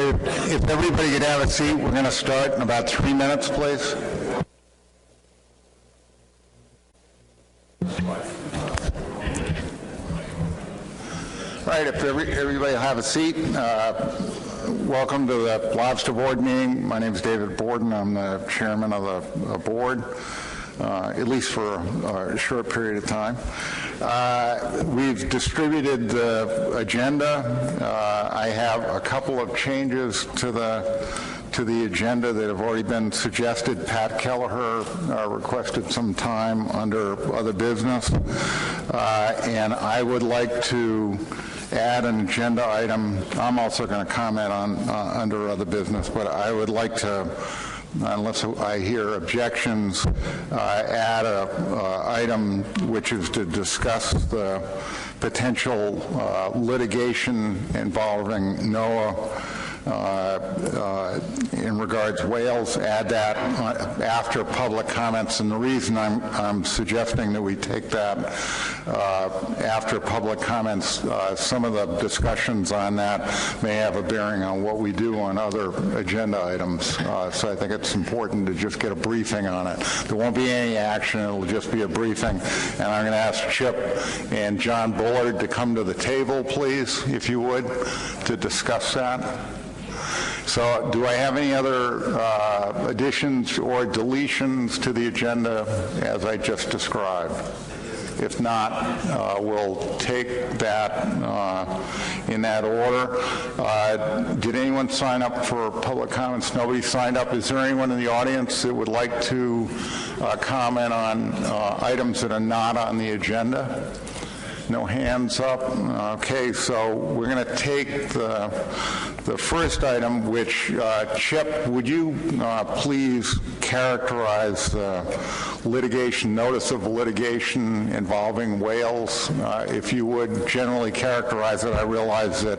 If everybody could have a seat, we're going to start in about 3 minutes, please. All right, if everybody have a seat, welcome to the Lobster Board meeting. My name is David Borden. I'm the chairman of the board, at least for a short period of time. We've distributed the agenda. I have a couple of changes to the agenda that have already been suggested. Pat Kelleher requested some time under other business, and I would like to add an agenda item. I'm also going to comment on under other business, but I would like to, unless I hear objections, add a item which is to discuss the potential litigation involving NOAA in regards to whales. Add that after public comments, and the reason I'm suggesting that we take that after public comments, some of the discussions on that may have a bearing on what we do on other agenda items. So I think it's important to just get a briefing on it. There won't be any action, it'll just be a briefing, and I'm going to ask Chip and John Bullard to come to the table, please, if you would, to discuss that. So do I have any other additions or deletions to the agenda as I just described? If not, we'll take that in that order. Did anyone sign up for public comments? Nobody signed up. Is there anyone in the audience that would like to comment on items that are not on the agenda? No hands up. Okay, so we're going to take the first item, which, Chip, would you please characterize the litigation, notice of litigation involving whales, if you would generally characterize it. I realize that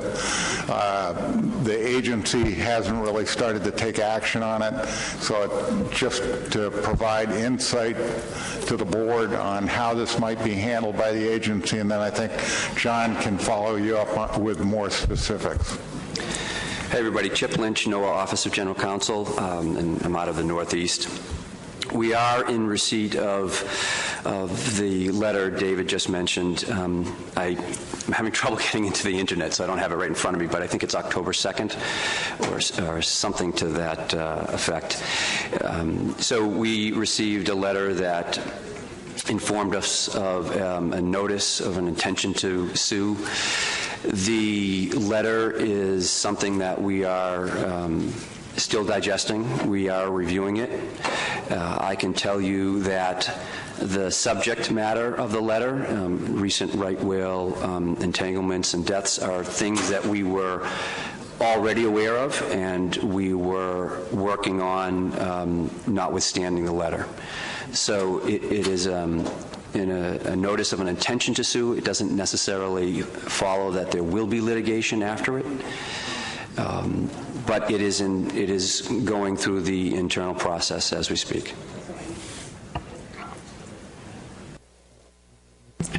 the agency hasn't really started to take action on it, so just to provide insight to the board on how this might be handled by the agency, and then I think John can follow you up with more specifics. Hey everybody, Chip Lynch, NOAA Office of General Counsel, and I'm out of the Northeast. We are in receipt of the letter David just mentioned. I'm having trouble getting into the internet, so I don't have it right in front of me, but I think it's October 2nd or something to that effect. So we received a letter that informed us of a notice of an intention to sue. The letter is something that we are still digesting. We are reviewing it. I can tell you that the subject matter of the letter, recent right whale entanglements and deaths, are things that we were already aware of and we were working on notwithstanding the letter. So it is in a notice of an intention to sue. It doesn't necessarily follow that there will be litigation after it, but it is going through the internal process as we speak.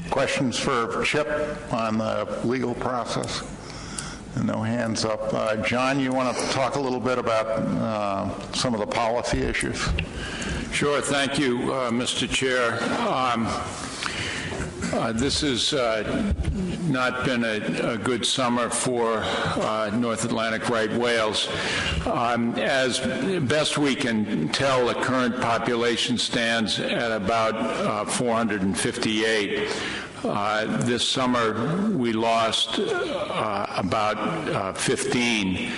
Questions for Chip on the legal process? No hands up. John, you want to talk a little bit about some of the policy issues? Sure. Thank you, Mr. Chair. This has not been a good summer for North Atlantic right whales. As best we can tell, the current population stands at about 458. This summer, we lost about 15.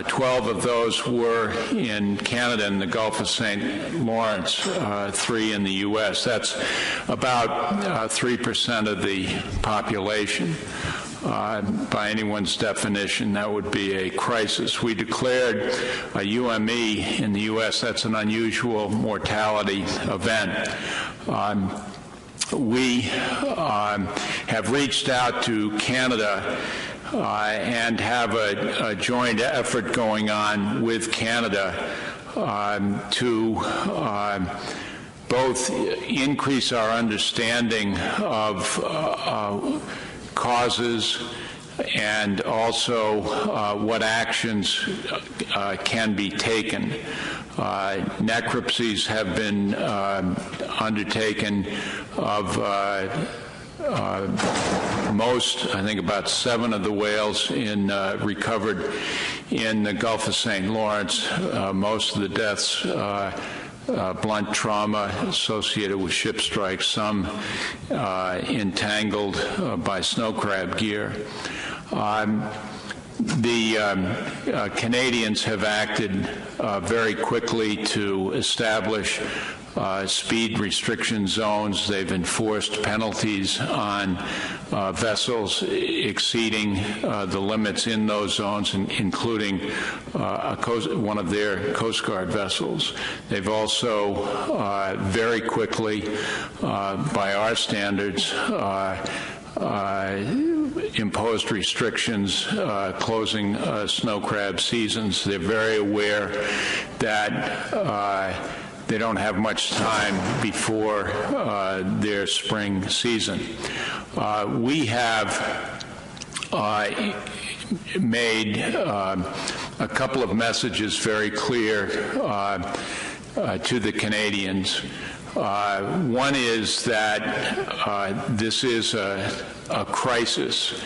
12 of those were in Canada and the Gulf of St. Lawrence, 3 in the U.S. That's about 3% of the population. By anyone's definition, that would be a crisis. We declared a UME in the U.S. That's an unusual mortality event. We have reached out to Canada and have a joint effort going on with Canada to both increase our understanding of causes and also what actions can be taken. Necropsies have been undertaken of most, I think about 7 of the whales recovered in the Gulf of St. Lawrence. Most of the deaths blunt trauma associated with ship strikes, some entangled by snow crab gear. The Canadians have acted very quickly to establish speed restriction zones. They've enforced penalties on vessels exceeding the limits in those zones, including one of their Coast Guard vessels. They've also very quickly, by our standards, imposed restrictions closing snow crab seasons. They're very aware that they don't have much time before their spring season. We have made a couple of messages very clear to the Canadians. One is that this is a crisis.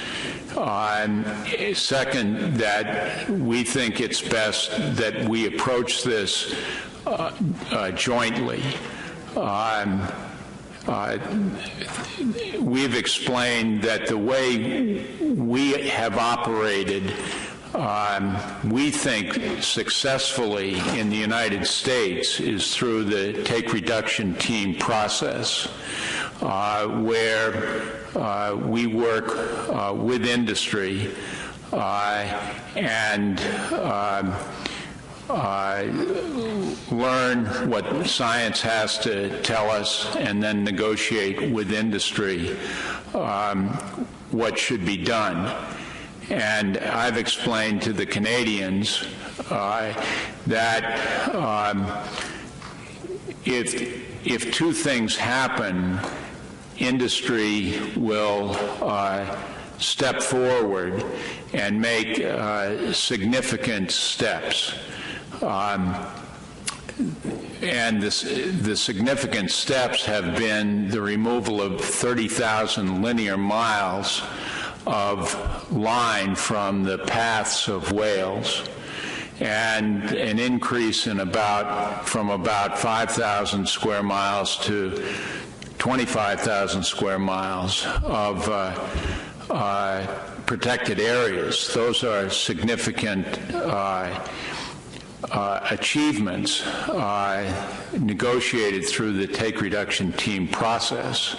Second, that we think it's best that we approach this jointly. We've explained that the way we have operated, we think successfully in the United States, is through the take reduction team process, where we work with industry and learn what science has to tell us, and then negotiate with industry what should be done. And I've explained to the Canadians that if two things happen, industry will step forward and make significant steps. And the significant steps have been the removal of 30,000 linear miles of line from the paths of whales, and an increase in from about 5,000 square miles to 25,000 square miles of protected areas. Those are significant achievements negotiated through the take reduction team process.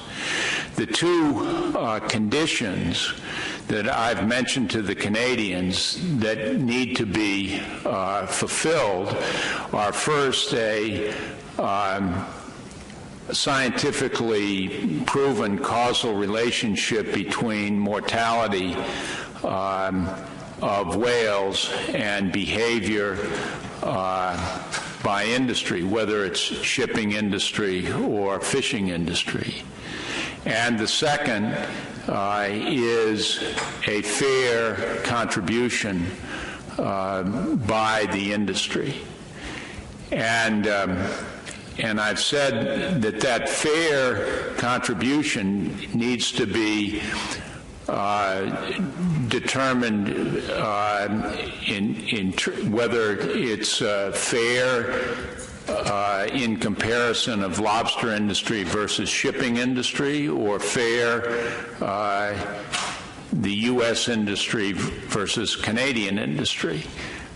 The two conditions that I've mentioned to the Canadians that need to be fulfilled are, first, a scientifically proven causal relationship between mortality of whales and behavior by industry, whether it's shipping industry or fishing industry. And the second is a fair contribution by the industry. And I've said that fair contribution needs to be determined in whether it's fair in comparison of lobster industry versus shipping industry, or fair the U.S. industry versus Canadian industry.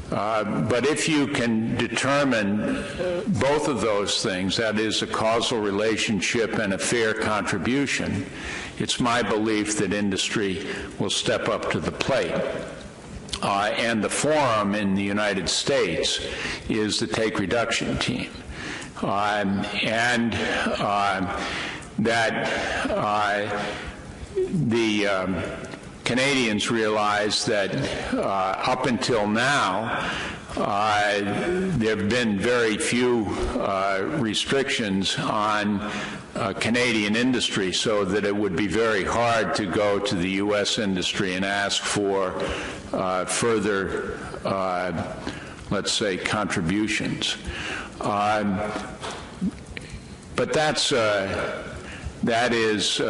But if you can determine both of those things, that is, a causal relationship and a fair contribution, it's my belief that industry will step up to the plate. And the forum in the United States is the take reduction team. The Canadians realize that up until now, there have been very few restrictions on Canadian industry, so that it would be very hard to go to the U.S. industry and ask for further, let's say, contributions. But that is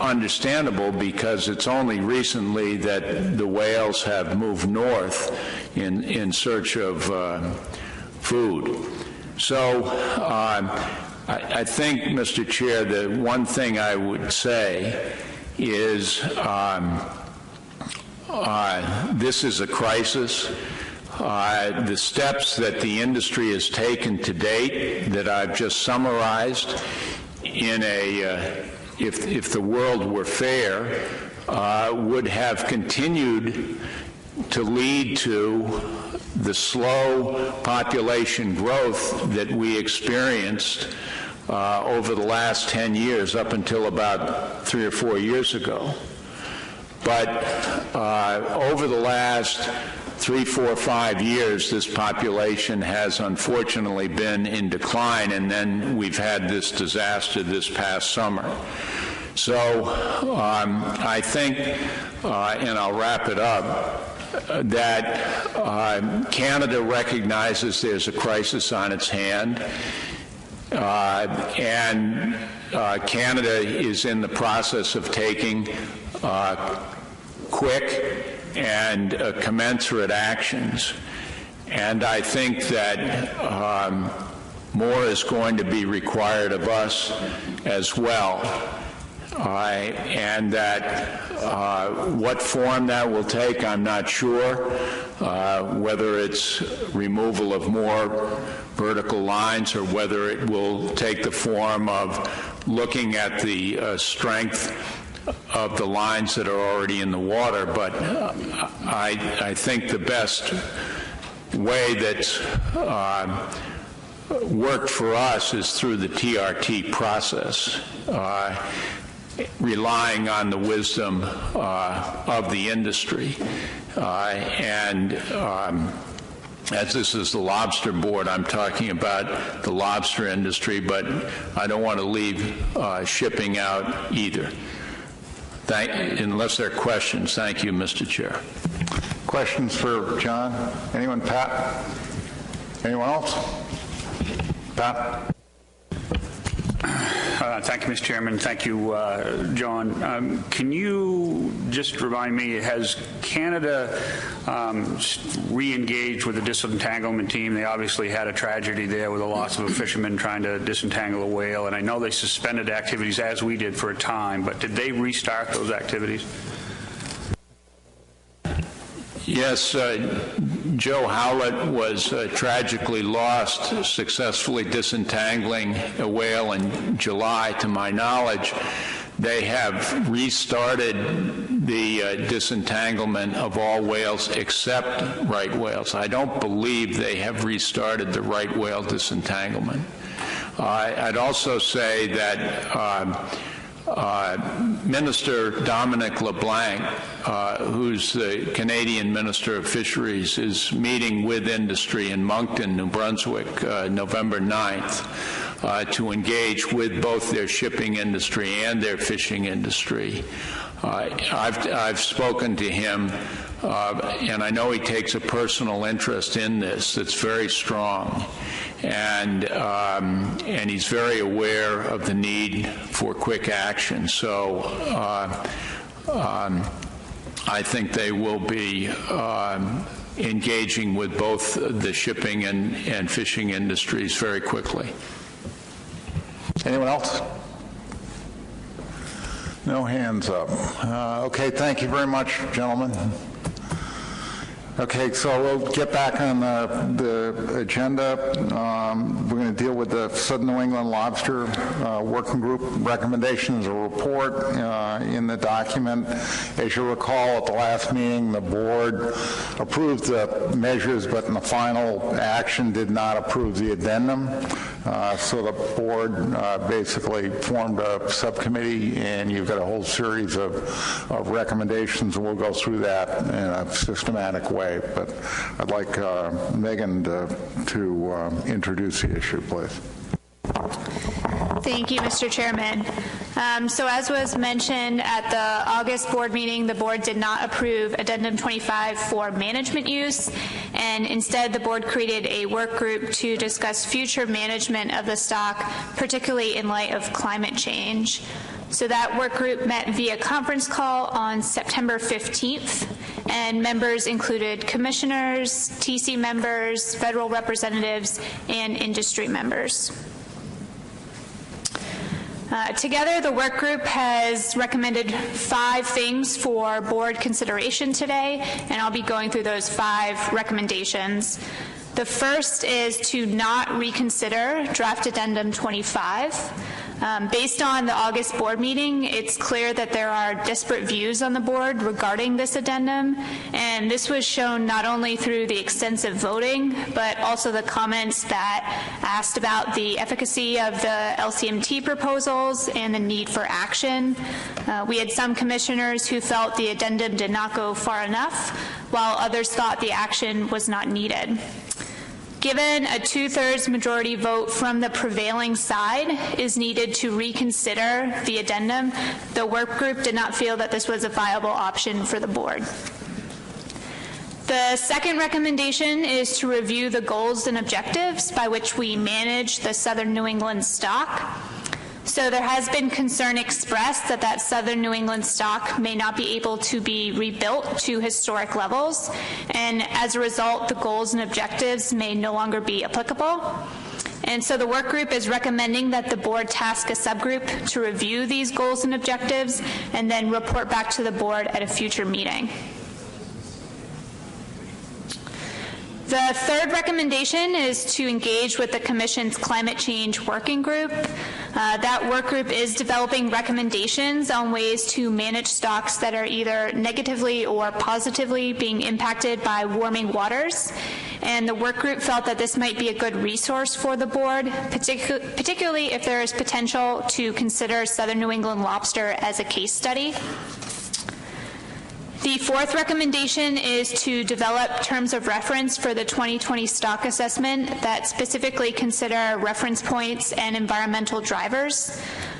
understandable, because it's only recently that the whales have moved north in search of food. So I think, Mr. Chair, the one thing I would say is this is a crisis. The steps that the industry has taken to date that I've just summarized in if the world were fair, would have continued to lead to the slow population growth that we experienced over the last 10 years, up until about 3 or 4 years ago. But over the last 3, 4, 5 years, this population has unfortunately been in decline, and then we've had this disaster this past summer. So I think, and I'll wrap it up, that Canada recognizes there's a crisis on its hand, and Canada is in the process of taking quick and commensurate actions. And I think that more is going to be required of us as well. And that what form that will take, I'm not sure. Whether it's removal of more vertical lines, or whether it will take the form of looking at the strength of the lines that are already in the water. But I think the best way that's worked for us is through the TRT process, relying on the wisdom of the industry. As this is the Lobster Board, I'm talking about the lobster industry, but I don't want to leave shipping out either. Unless there are questions, thank you, Mr. Chair. Questions for John? Anyone? Pat? Anyone else? Pat? Thank you, Mr. Chairman. Thank you, John. Can you just remind me, has Canada re-engaged with the disentanglement team? They obviously had a tragedy there with the loss of a fisherman trying to disentangle a whale, and I know they suspended activities, as we did, for a time, but did they restart those activities? Yes, Joe Howlett was tragically lost successfully disentangling a whale in July. To my knowledge, they have restarted the disentanglement of all whales except right whales. I don't believe they have restarted the right whale disentanglement. I'd also say that Minister Dominic LeBlanc, who's the Canadian Minister of Fisheries, is meeting with industry in Moncton, New Brunswick, November 9th, to engage with both their shipping industry and their fishing industry. I've spoken to him, and I know he takes a personal interest in this that's very strong. And he's very aware of the need for quick action. So I think they will be engaging with both the shipping and fishing industries very quickly. Anyone else? No hands up. Okay, thank you very much, gentlemen. Okay, so we'll get back on the agenda. We're going to deal with the Southern New England Lobster Working Group recommendations, a report in the document. As you recall, at the last meeting, the board approved the measures, but in the final action did not approve the addendum. So the board basically formed a subcommittee, and you've got a whole series of recommendations, and we'll go through that in a systematic way. But I'd like Megan to introduce the issue, please. Thank Thank you, Mr. Chairman. So as was mentioned at the August board meeting, the board did not approve Addendum 25 for management use, and instead the board created a work group to discuss future management of the stock, particularly in light of climate change. So that work group met via conference call on September 15th, and members included commissioners, TC members, federal representatives, and industry members. Together, the work group has recommended 5 things for board consideration today, and I'll be going through those 5 recommendations. The first is to not reconsider draft Addendum 25. Based on the August board meeting, it's clear that there are disparate views on the board regarding this addendum, and this was shown not only through the extensive voting, but also the comments that asked about the efficacy of the LCMT proposals and the need for action. We had some commissioners who felt the addendum did not go far enough, while others thought the action was not needed. Given a 2/3 majority vote from the prevailing side is needed to reconsider the addendum, the work group did not feel that this was a viable option for the board. The second recommendation is to review the goals and objectives by which we manage the Southern New England stock. So there has been concern expressed that that Southern New England stock may not be able to be rebuilt to historic levels, and as a result, the goals and objectives may no longer be applicable. And so the work group is recommending that the board task a subgroup to review these goals and objectives and then report back to the board at a future meeting. The third recommendation is to engage with the Commission's Climate Change Working Group. That work group is developing recommendations on ways to manage stocks that are either negatively or positively being impacted by warming waters. And the work group felt that this might be a good resource for the board, particularly if there is potential to consider Southern New England lobster as a case study. The fourth recommendation is to develop terms of reference for the 2020 stock assessment that specifically consider reference points and environmental drivers.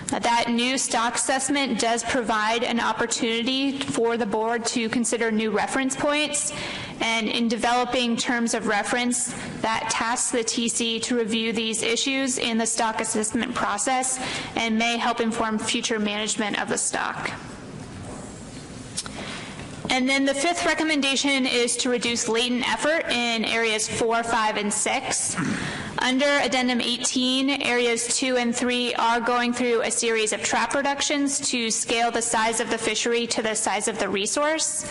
That new stock assessment does provide an opportunity for the board to consider new reference points, and in developing terms of reference, that tasks the TC to review these issues in the stock assessment process and may help inform future management of the stock. And then the fifth recommendation is to reduce latent effort in areas 4, 5, and 6. Under Addendum 18, areas 2 and 3 are going through a series of trap reductions to scale the size of the fishery to the size of the resource.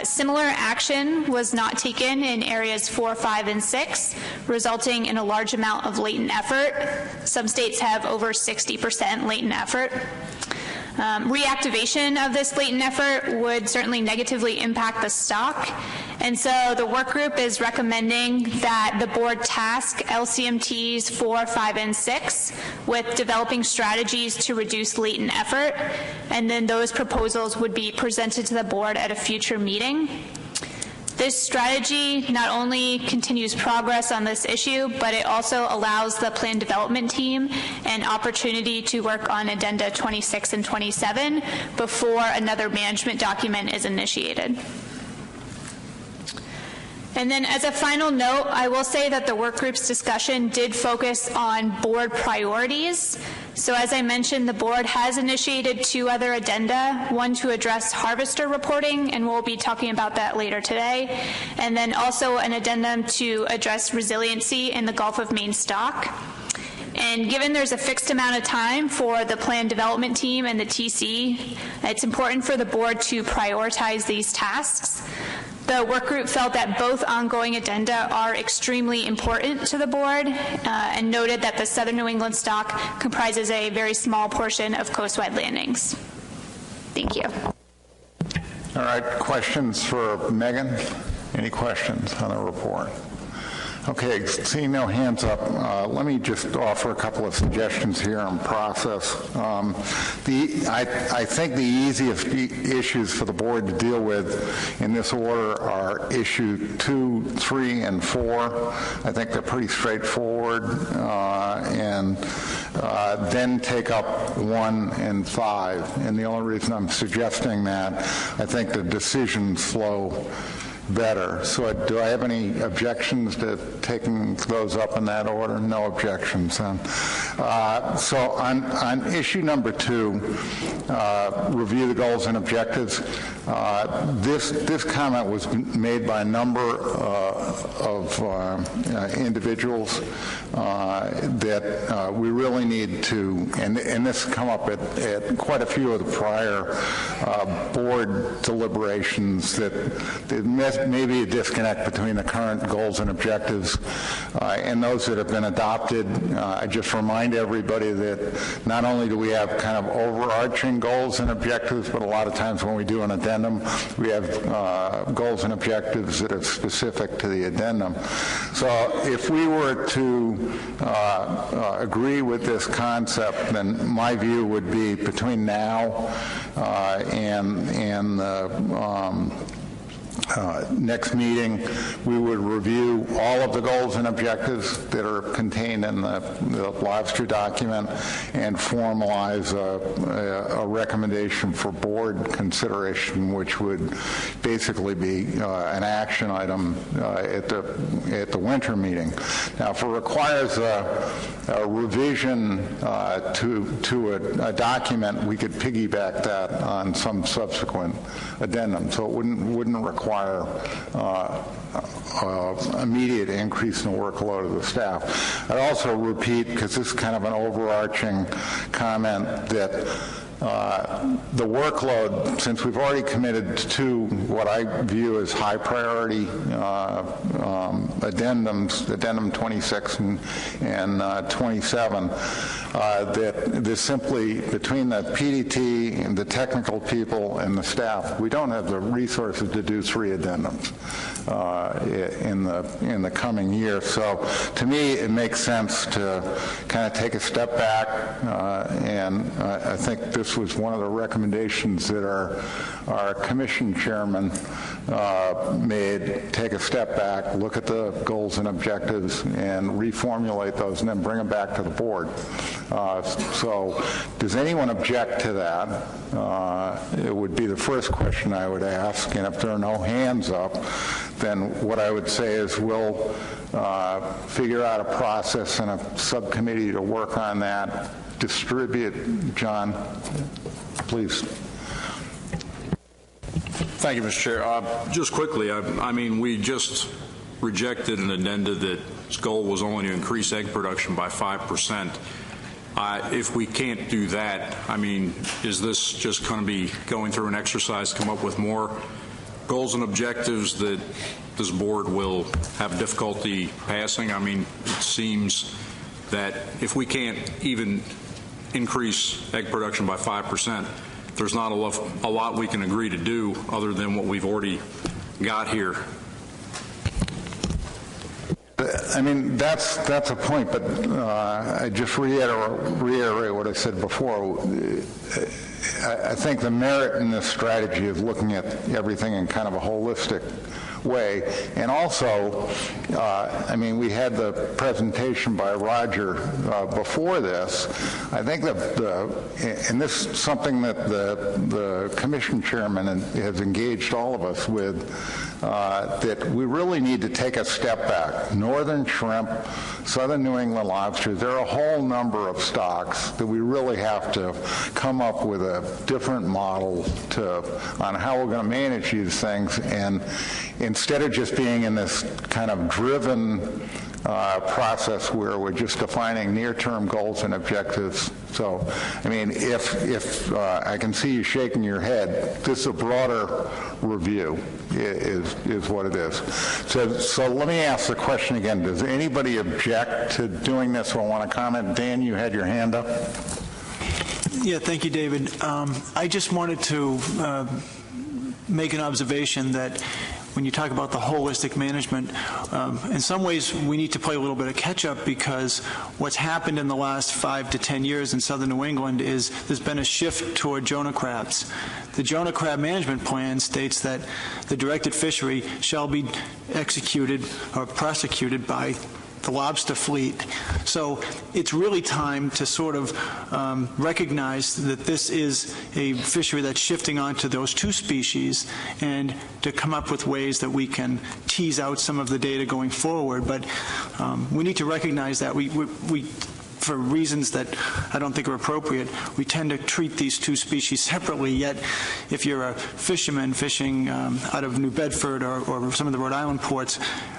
Similar action was not taken in areas 4, 5, and 6, resulting in a large amount of latent effort. Some states have over 60% latent effort. Reactivation of this latent effort would certainly negatively impact the stock, and so the work group is recommending that the board task LCMTs 4, 5, and 6 with developing strategies to reduce latent effort, and then those proposals would be presented to the board at a future meeting. This strategy not only continues progress on this issue, but it also allows the plan development team an opportunity to work on Addenda 26 and 27 before another management document is initiated. And then as a final note, I will say that the work group's discussion did focus on board priorities. So as I mentioned, the board has initiated 2 other addenda, one to address harvester reporting, and we'll be talking about that later today, and then also an addendum to address resiliency in the Gulf of Maine stock. And given there's a fixed amount of time for the plan development team and the TC, it's important for the board to prioritize these tasks. The work group felt that both ongoing addenda are extremely important to the board and noted that the Southern New England stock comprises a very small portion of coastwide landings. Thank you. All right, questions for Megan? Any questions on the report? Okay, seeing no hands up, let me just offer a couple of suggestions here on process. I think the easiest issues for the board to deal with in this order are issue 2, 3, and 4. I think they're pretty straightforward, and then take up 1 and 5. And the only reason I'm suggesting that, I think the decisions flow better. So do I have any objections to taking those up in that order? No objections then. So on issue number 2, review the goals and objectives, this comment was made by a number of individuals that we really need to, and this come up at quite a few of the prior board deliberations, that maybe a disconnect between the current goals and objectives and those that have been adopted. I just remind everybody that not only do we have kind of overarching goals and objectives, but a lot of times when we do an addendum, we have goals and objectives that are specific to the addendum. So if we were to agree with this concept, then my view would be between now and next meeting, we would review all of the goals and objectives that are contained in the Lobster document and formalize a recommendation for board consideration, which would basically be an action item at the winter meeting. Now, if it requires a revision to a document, we could piggyback that on some subsequent addendum, so it wouldn't require immediate increase in the workload of the staff. I'd also repeat, because this is kind of an overarching comment, that the workload, since we've already committed to what I view as high priority addendums, addendum 26 and 27, that there's simply, between the PDT and the technical people and the staff, we don't have the resources to do 3 addendums in the coming year. So to me, it makes sense to kind of take a step back, and I think this was one of the recommendations that our commission chairman made. Take a step back, look at the goals and objectives, and reformulate those, and then bring them back to the board. So does anyone object to that? It would be the first question I would ask, and if there are no hands up, then what I would say is we'll figure out a process and a subcommittee to work on that. Distribute. John, please. Thank you, Mr. Chair. Just quickly, I mean, we just rejected an addenda that its goal was only to increase egg production by 5%. If we can't do that, I mean, is this just going to be going through an exercise to come up with more goals and objectives that this board will have difficulty passing? I mean, it seems that if we can't even increase egg production by 5%, there's not a lot we can agree to do other than what we've already got here. I mean, that's a point, but I just reiterate what I said before. I think the merit in this strategy is looking at everything in kind of a holistic way. And also, I mean, we had the presentation by Roger before this. I think that, and this is something that the commission chairman has engaged all of us with, that we really need to take a step back. Northern shrimp, southern New England lobsters, there are a whole number of stocks that we really have to come up with a different model on how we're going to manage these things, and instead of just being in this kind of driven process where we're just defining near-term goals and objectives. So, I mean, if I can see you shaking your head, this is a broader review, is what it is. So let me ask the question again. Does anybody object to doing this or want to comment? Dan, you had your hand up. Yeah, thank you, David. I just wanted to make an observation that when you talk about the holistic management, in some ways we need to play a little bit of catch-up, because what's happened in the last 5 to 10 years in southern New England is there's been a shift toward Jonah crabs. The Jonah crab management plan states that the directed fishery shall be executed or prosecuted by the lobster fleet. So it's really time to sort of recognize that this is a fishery that's shifting onto those two species, and to come up with ways that we can tease out some of the data going forward. But we need to recognize that we for reasons that I don't think are appropriate, we tend to treat these two species separately, yet if you're a fisherman fishing out of New Bedford or some of the Rhode Island ports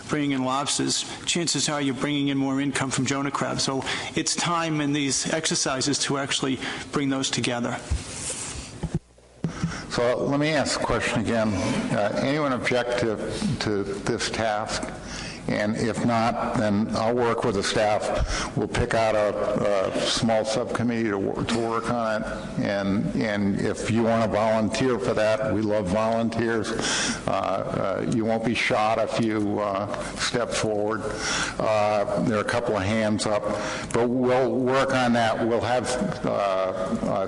bringing in lobsters, chances are you're bringing in more income from Jonah crab. So it's time in these exercises to actually bring those together. So let me ask the question again. Anyone object to this task? And if not, then I'll work with the staff. We'll pick out a small subcommittee to work on it. And if you want to volunteer for that, we love volunteers. You won't be shot if you step forward. There are a couple of hands up. But we'll work on that. We'll have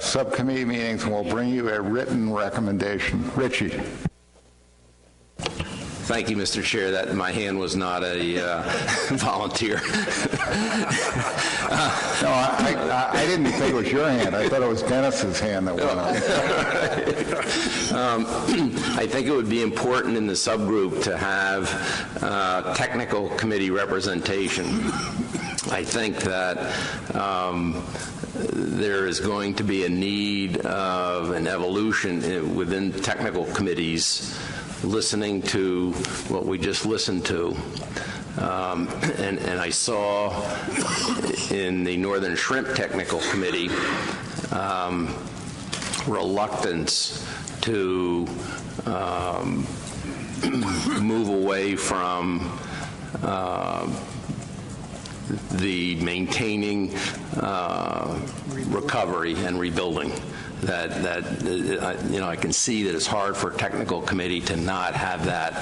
subcommittee meetings, and we'll bring you a written recommendation. Richie. Thank you, Mr. Chair. That my hand was not a volunteer. No, I didn't think it was your hand. I thought it was Dennis's hand that went up. I think it would be important in the subgroup to have technical committee representation. I think that there is going to be a need of an evolution within technical committees, listening to what we just listened to. And I saw in the Northern Shrimp Technical Committee reluctance to move away from the maintaining recovery and rebuilding. I can see that it's hard for a technical committee to not have that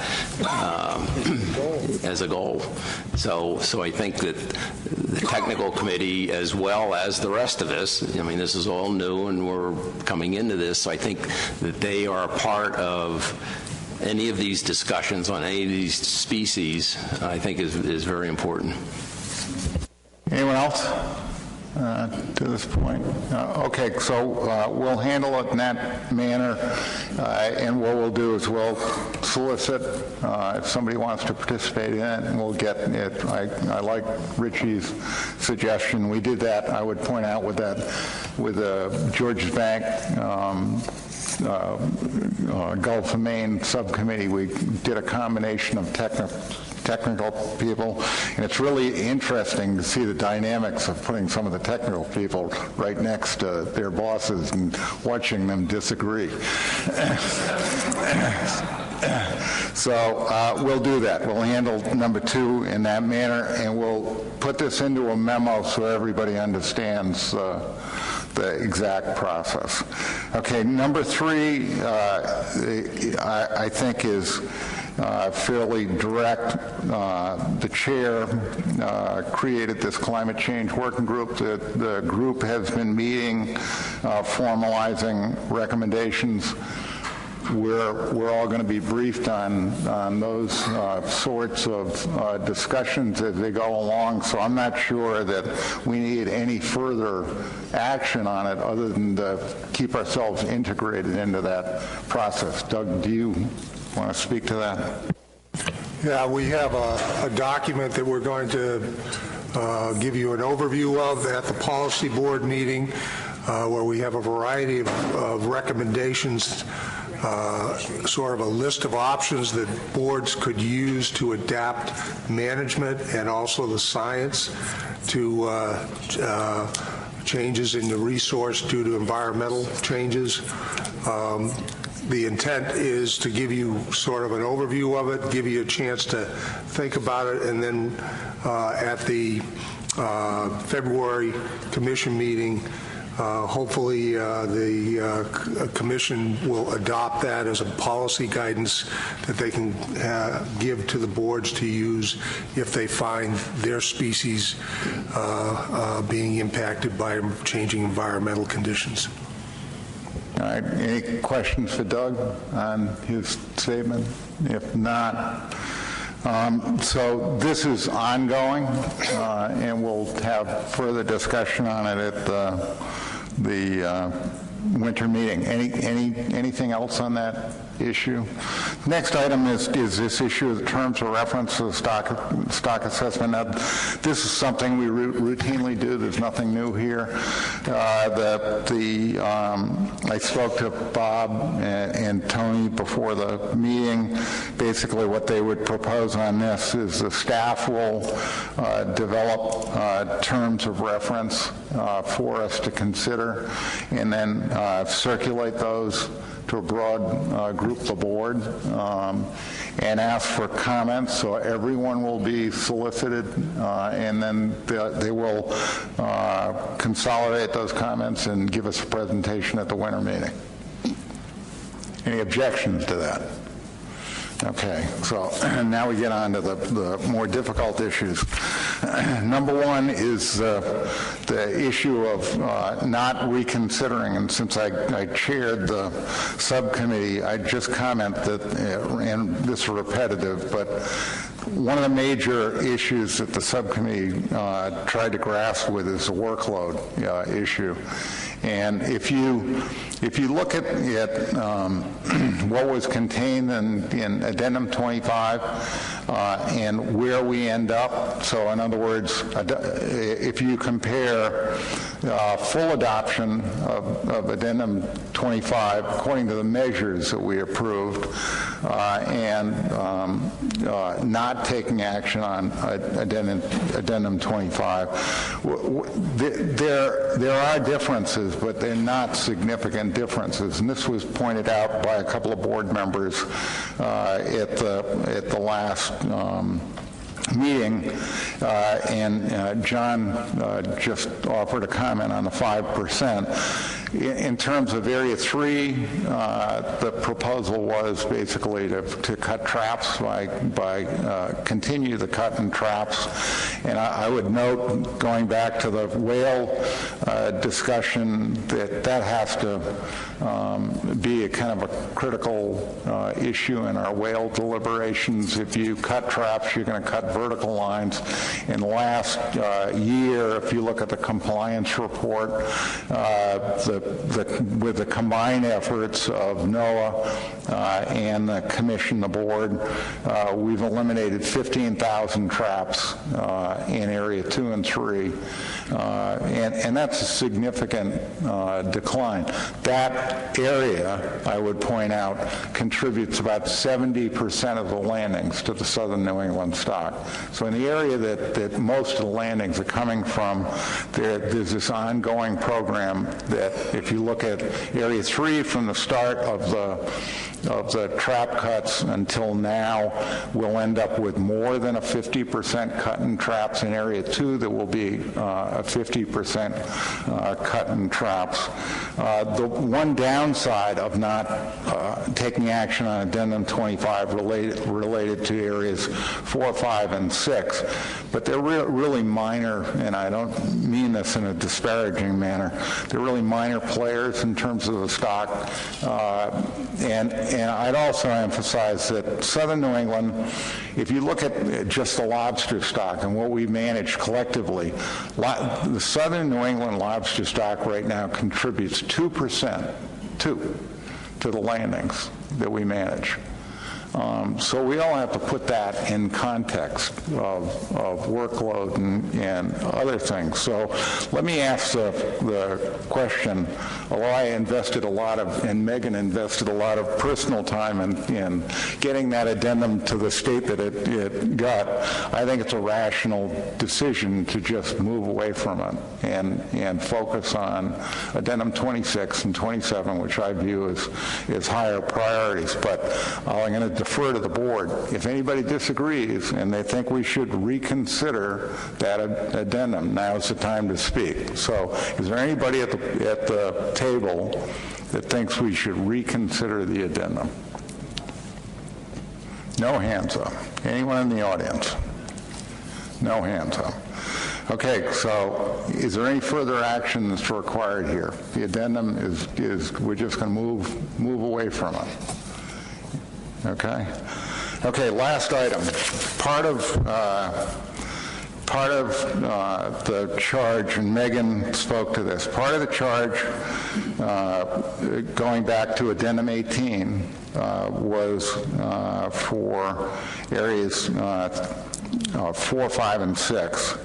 as a goal. So I think that the technical committee, as well as the rest of us, I mean, this is all new and we're coming into this, so I think that they are a part of any of these discussions on any of these species, I think is very important. Anyone else? To this point. Okay, so we'll handle it in that manner, and what we'll do is we'll solicit if somebody wants to participate in it, and we'll get it. I like Richie's suggestion. We did that, I would point out, with George's Bank Gulf of Maine subcommittee. We did a combination of technical people, and it's really interesting to see the dynamics of putting some of the technical people right next to their bosses and watching them disagree. So we'll do that. We'll handle number 2 in that manner, and we'll put this into a memo so everybody understands the exact process. Okay, number 3, I think is fairly direct. The chair created this climate change working group. The group has been meeting, formalizing recommendations. We're all going to be briefed on those sorts of discussions as they go along, so I'm not sure that we need any further action on it other than to keep ourselves integrated into that process. Doug, do you want to speak to that? Yeah, we have a document that we're going to give you an overview of at the policy board meeting, where we have a variety of recommendations, sort of a list of options that boards could use to adapt management and also the science to changes in the resource due to environmental changes. The intent is to give you sort of an overview of it, give you a chance to think about it, and then at the February commission meeting, hopefully the commission will adopt that as a policy guidance that they can give to the boards to use if they find their species being impacted by changing environmental conditions. All right, any questions for Doug on his statement? If not, So this is ongoing, and we'll have further discussion on it at the winter meeting. Anything else on that issue? Next item is this issue of the terms of reference to the stock assessment. Now, this is something we routinely do. There's nothing new here. I spoke to Bob and Tony before the meeting. Basically, what they would propose on this is the staff will develop terms of reference for us to consider, and then circulate those to a broad group of the board, and ask for comments, so everyone will be solicited, and then they will consolidate those comments and give us a presentation at the winter meeting. Any objections to that? Okay, so now we get on to the more difficult issues. Number one is the issue of not reconsidering, and since I chaired the subcommittee, I'd just comment that, and this is repetitive, but one of the major issues that the subcommittee tried to grasp with is the workload issue. And if you look at what was contained in Addendum 25 and where we end up, so in other words, if you compare full adoption of Addendum 25 according to the measures that we approved and not taking action on Addendum 25, there are differences, but they're not significant differences. And this was pointed out by a couple of board members at the last meeting, and John just offered a comment on the 5%. In terms of Area 3, the proposal was basically to cut traps by continue the cut in traps. And I would note, going back to the whale discussion, that has to be a kind of a critical issue in our whale deliberations. If you cut traps, you're going to cut vertical lines. In the last year, if you look at the compliance report, with the combined efforts of NOAA and the commission, the board, we've eliminated 15,000 traps in Area 2 and 3, and that's a significant decline. That area, I would point out, contributes about 70% of the landings to the southern New England stock. So in the area that most of the landings are coming from, there's this ongoing program that, if you look at Area 3 from the start of the trap cuts until now, we'll end up with more than a 50% cut in traps. In Area 2, there will be a 50% cut in traps. The one downside of not taking action on Addendum 25 related to Areas 4, 5, and 6, but they're really minor, and I don't mean this in a disparaging manner. They're really minor players in terms of the stock, and I'd also emphasize that southern New England, if you look at just the lobster stock and what we manage collectively, the southern New England lobster stock right now contributes 2% to the landings that we manage. So we all have to put that in context of workload and other things. So let me ask the question, although I invested a lot of, and Megan invested a lot of personal time in getting that addendum to the state that it got, I think it's a rational decision to just move away from it and focus on Addendum 26 and 27, which I view as higher priorities. But I'm going to defer to the board. If anybody disagrees and they think we should reconsider that addendum, now's the time to speak. So is there anybody at the table that thinks we should reconsider the addendum? No hands up. Anyone in the audience? No hands up. Okay, so is there any further action that's required here? The addendum is we're just going to move away from it. Okay? Okay, last item. Part of the charge, and Megan spoke to this, part of the charge, going back to Addendum 18, was for areas 4, 5, and 6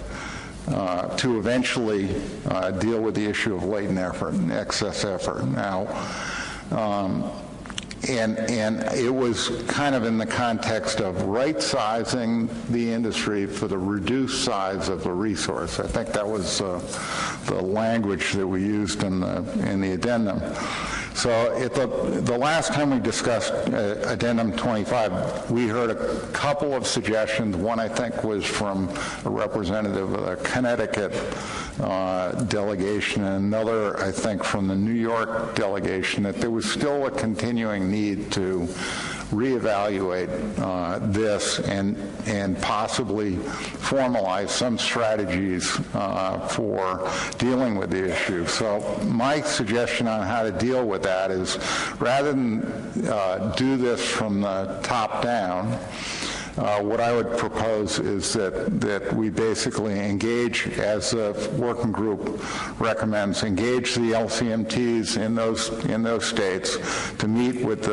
to eventually deal with the issue of latent effort and excess effort. Now, and it was kind of in the context of right-sizing the industry for the reduced size of the resource. I think that was the language that we used in the addendum. So at the last time we discussed Addendum 25, we heard a couple of suggestions. One, I think, was from a representative of the Connecticut delegation, and another, I think, from the New York delegation, that there was still a continuing need to reevaluate this and possibly formalize some strategies for dealing with the issue. So my suggestion on how to deal with that is, rather than do this from the top down, what I would propose is that we basically engage, as the working group recommends, engage the LCMTs in those states to meet with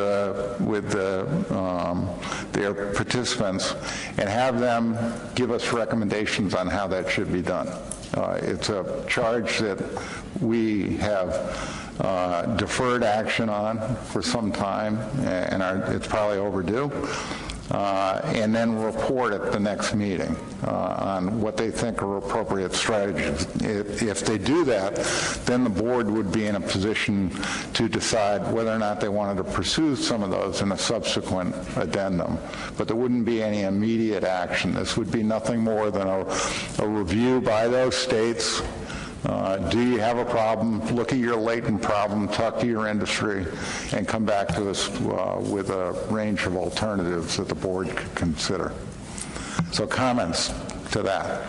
their participants and have them give us recommendations on how that should be done. It's a charge that we have deferred action on for some time, and it's probably overdue. And then report at the next meeting on what they think are appropriate strategies. If they do that, then the board would be in a position to decide whether or not they wanted to pursue some of those in a subsequent addendum. But there wouldn't be any immediate action. This would be nothing more than a review by those states. Do you have a problem? Look at your latent problem, talk to your industry, and come back to us with a range of alternatives that the board could consider. So comments to that?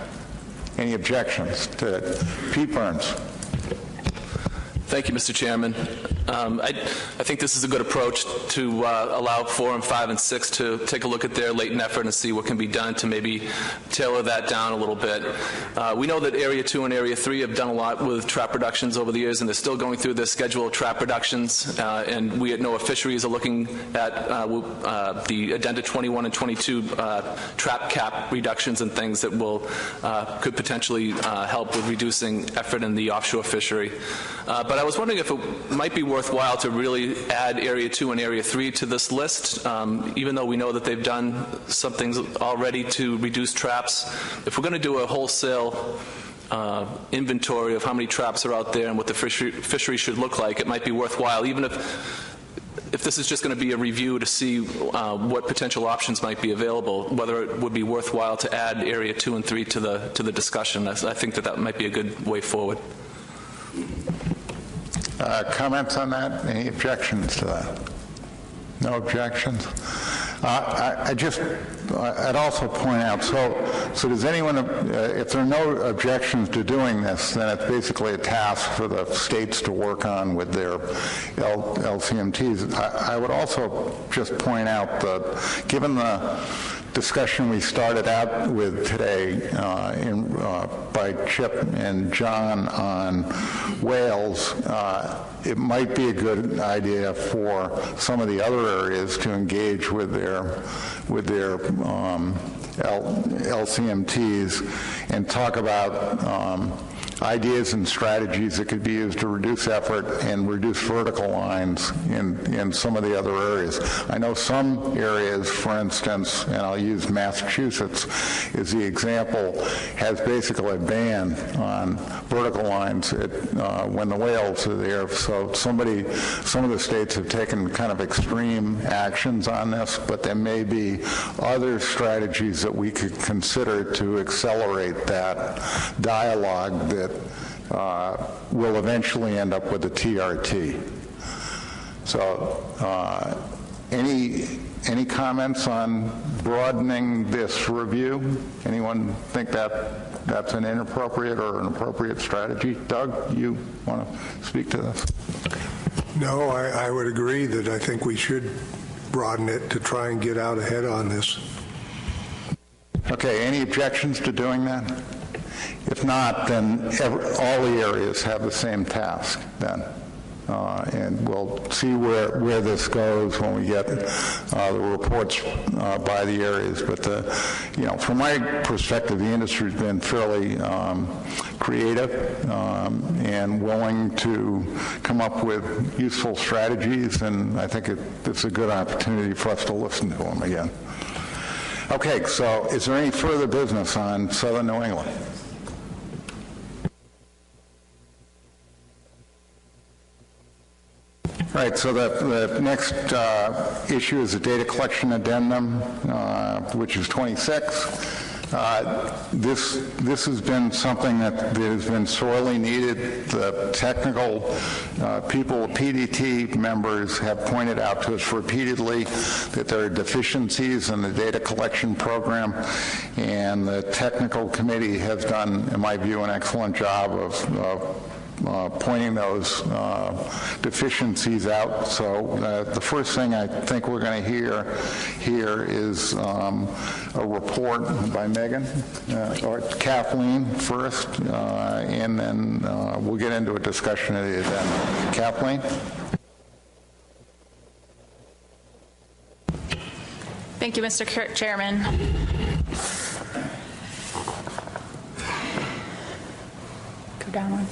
Any objections to it? Pete Burns. Thank you, Mr. Chairman. I think this is a good approach to allow 4 and 5 and 6 to take a look at their latent effort and see what can be done to maybe tailor that down a little bit. We know that Area 2 and Area 3 have done a lot with trap reductions over the years, and they're still going through their schedule of trap reductions, and we at NOAA Fisheries are looking at the Addenda 21 and 22 trap cap reductions and things that could potentially help with reducing effort in the offshore fishery. But I was wondering if it might be worthwhile to really add Area 2 and Area 3 to this list, even though we know that they've done some things already to reduce traps. If we're going to do a wholesale inventory of how many traps are out there and what the fishery should look like, it might be worthwhile, even if this is just going to be a review to see what potential options might be available, whether it would be worthwhile to add Area 2 and 3 to the discussion. I think that might be a good way forward. Comments on that? Any objections to that? No objections? I'd also point out, so does anyone, if there are no objections to doing this, then it's basically a task for the states to work on with their LCMTs. I would also just point out that given the discussion we started out with today by Chip and John on whales, it might be a good idea for some of the other areas to engage with their LCMTs and talk about ideas and strategies that could be used to reduce effort and reduce vertical lines in some of the other areas. I know some areas, for instance, and I'll use Massachusetts as the example, has basically a ban on vertical lines when the whales are there. So some of the states have taken kind of extreme actions on this, but there may be other strategies that we could consider to accelerate that dialogue that will eventually end up with a TRT. So any comments on broadening this review? Anyone think that's an inappropriate or an appropriate strategy? Doug, you want to speak to this? No, I would agree that I think we should broaden it to try and get out ahead on this. Okay, any objections to doing that? If not, then all the areas have the same task then. And we'll see where this goes when we get the reports by the areas. But, from my perspective, the industry's been fairly creative and willing to come up with useful strategies, and I think it's a good opportunity for us to listen to them again. Okay, so is there any further business on Southern New England? All right, so the next issue is the data collection addendum, which is 26. This has been something that has been sorely needed. The technical people, PDT members, have pointed out to us repeatedly that there are deficiencies in the data collection program, and the technical committee has done, in my view, an excellent job of pointing those deficiencies out. So the first thing I think we're going to hear here is a report by Megan, or Kathleen first, and then we'll get into a discussion of the event. Kathleen? Thank you, Mr. Chairman. Go down one.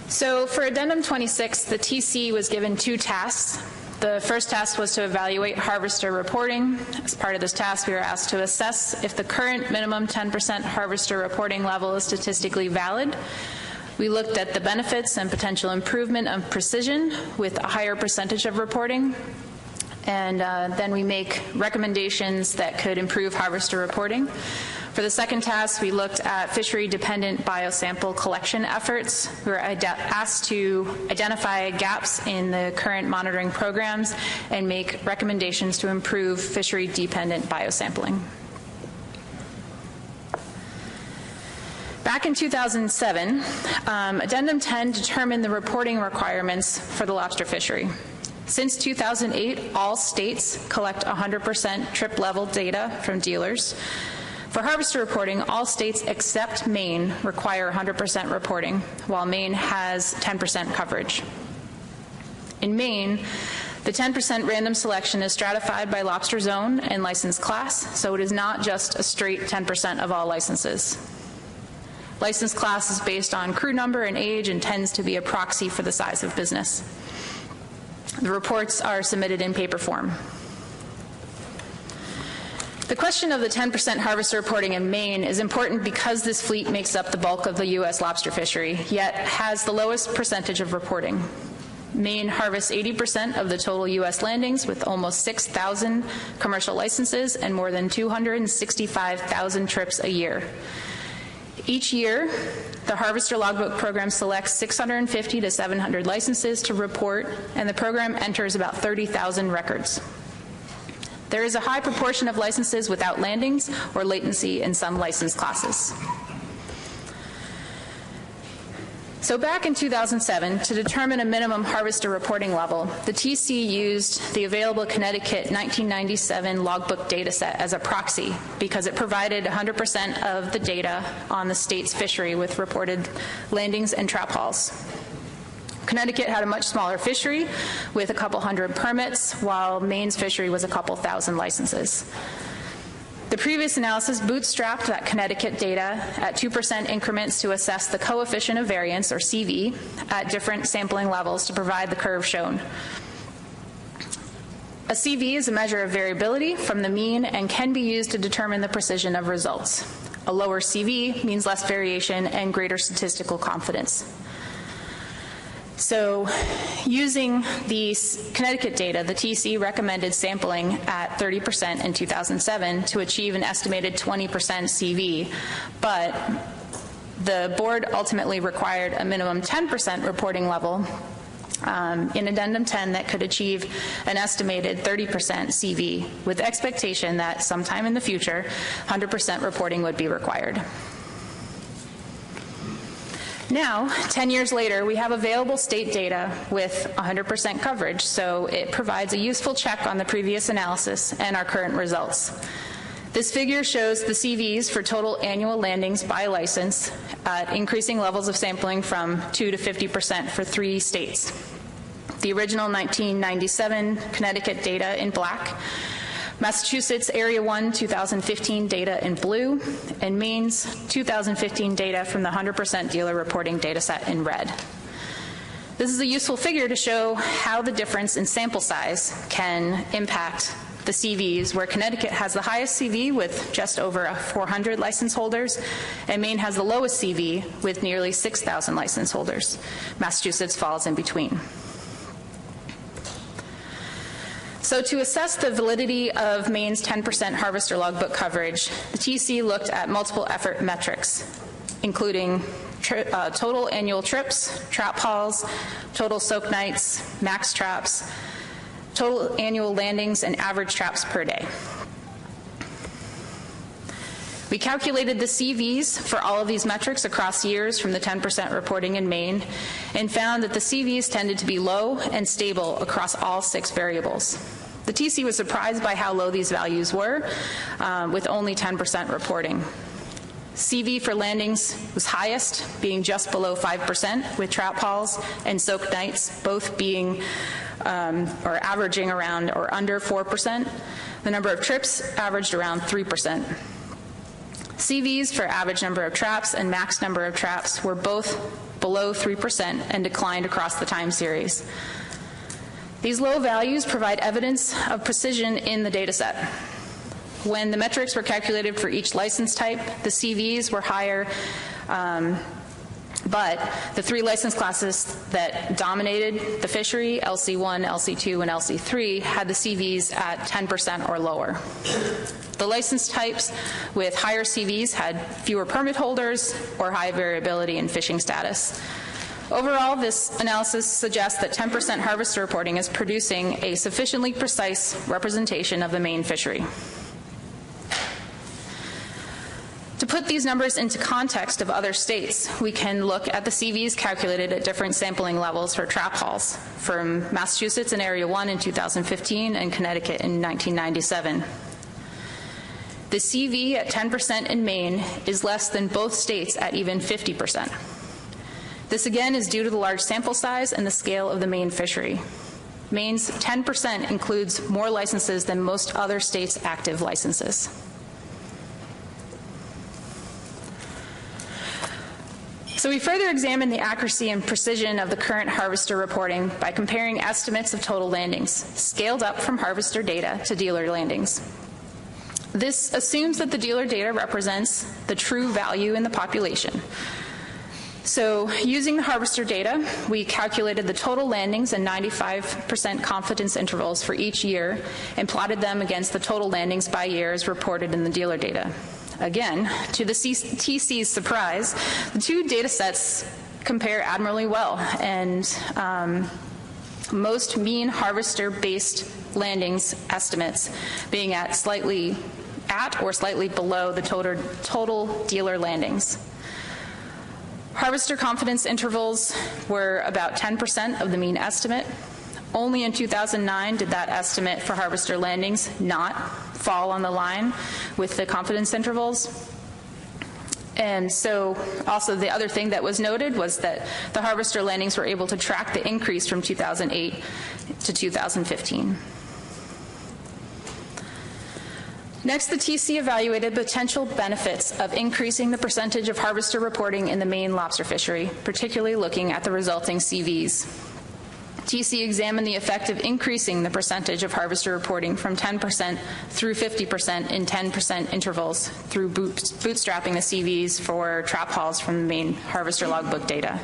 So for Addendum 26, the TC was given 2 tasks. The first task was to evaluate harvester reporting. As part of this task, we were asked to assess if the current minimum 10% harvester reporting level is statistically valid. We looked at the benefits and potential improvement of precision with a higher percentage of reporting. And then we make recommendations that could improve harvester reporting. For the second task, we looked at fishery-dependent biosample collection efforts. We were asked to identify gaps in the current monitoring programs and make recommendations to improve fishery-dependent biosampling. Back in 2007, Addendum 10 determined the reporting requirements for the lobster fishery. Since 2008, all states collect 100% trip-level data from dealers. For harvester reporting, all states except Maine require 100% reporting, while Maine has 10% coverage. In Maine, the 10% random selection is stratified by lobster zone and license class, so it is not just a straight 10% of all licenses. License class is based on crew number and age and tends to be a proxy for the size of business. The reports are submitted in paper form. The question of the 10% harvester reporting in Maine is important because this fleet makes up the bulk of the U.S. lobster fishery, yet has the lowest percentage of reporting. Maine harvests 80% of the total U.S. landings with almost 6,000 commercial licenses and more than 265,000 trips a year. Each year, the Harvester Logbook Program selects 650 to 700 licenses to report, and the program enters about 30,000 records. There is a high proportion of licenses without landings or latency in some license classes. So back in 2007, to determine a minimum harvester reporting level, the TC used the available Connecticut 1997 logbook data set as a proxy because it provided 100% of the data on the state's fishery with reported landings and trap hauls. Connecticut had a much smaller fishery with a couple hundred permits, while Maine's fishery was a couple thousand licenses. The previous analysis bootstrapped that Connecticut data at 2% increments to assess the coefficient of variance, or CV, at different sampling levels to provide the curve shown. A CV is a measure of variability from the mean and can be used to determine the precision of results. A lower CV means less variation and greater statistical confidence. So using the Connecticut data, the TC recommended sampling at 30% in 2007 to achieve an estimated 20% CV, but the board ultimately required a minimum 10% reporting level in Addendum 10 that could achieve an estimated 30% CV, with expectation that sometime in the future, 100% reporting would be required. Now, 10 years later, we have available state data with 100% coverage, so it provides a useful check on the previous analysis and our current results. This figure shows the CVs for total annual landings by license at increasing levels of sampling from 2 to 50% for 3 states. The original 1997 Connecticut data in black, Massachusetts Area 1 2015 data in blue, and Maine's 2015 data from the 100% dealer reporting data set in red. This is a useful figure to show how the difference in sample size can impact the CVs, where Connecticut has the highest CV with just over 400 license holders, and Maine has the lowest CV with nearly 6,000 license holders. Massachusetts falls in between. So to assess the validity of Maine's 10% harvester logbook coverage, the TC looked at multiple effort metrics, including total annual trips, trap hauls, total soak nights, max traps, total annual landings, and average traps per day. We calculated the CVs for all of these metrics across years from the 10% reporting in Maine and found that the CVs tended to be low and stable across all 6 variables. The TC was surprised by how low these values were, with only 10% reporting. CV for landings was highest, being just below 5%, with trap hauls and soak nights both being or averaging around or under 4%. The number of trips averaged around 3%. CVs for average number of traps and max number of traps were both below 3% and declined across the time series. These low values provide evidence of precision in the data set. When the metrics were calculated for each license type, the CVs were higher, but the 3 license classes that dominated the fishery, LC1, LC2, and LC3, had the CVs at 10% or lower. The license types with higher CVs had fewer permit holders or high variability in fishing status. Overall, this analysis suggests that 10% harvester reporting is producing a sufficiently precise representation of the Maine fishery. To put these numbers into context of other states, we can look at the CVs calculated at different sampling levels for trap hauls from Massachusetts in Area 1 in 2015 and Connecticut in 1997. The CV at 10% in Maine is less than both states at even 50%. This again is due to the large sample size and the scale of the Maine fishery. Maine's 10% includes more licenses than most other states' active licenses. So we further examined the accuracy and precision of the current harvester reporting by comparing estimates of total landings, scaled up from harvester data to dealer landings. This assumes that the dealer data represents the true value in the population. So using the harvester data, we calculated the total landings and 95% confidence intervals for each year and plotted them against the total landings by year as reported in the dealer data. Again, to the TC's surprise, the 2 data sets compare admirably well, and most mean harvester-based landings estimates being at or slightly below the total dealer landings. Harvester confidence intervals were about 10% of the mean estimate. Only in 2009 did that estimate for harvester landings not fall on the line with the confidence intervals. And so also the other thing that was noted was that the harvester landings were able to track the increase from 2008 to 2015. Next, the TC evaluated potential benefits of increasing the percentage of harvester reporting in the Maine lobster fishery, particularly looking at the resulting CVs. TC examined the effect of increasing the percentage of harvester reporting from 10% through 50% in 10% intervals through bootstrapping the CVs for trap hauls from the Maine harvester logbook data.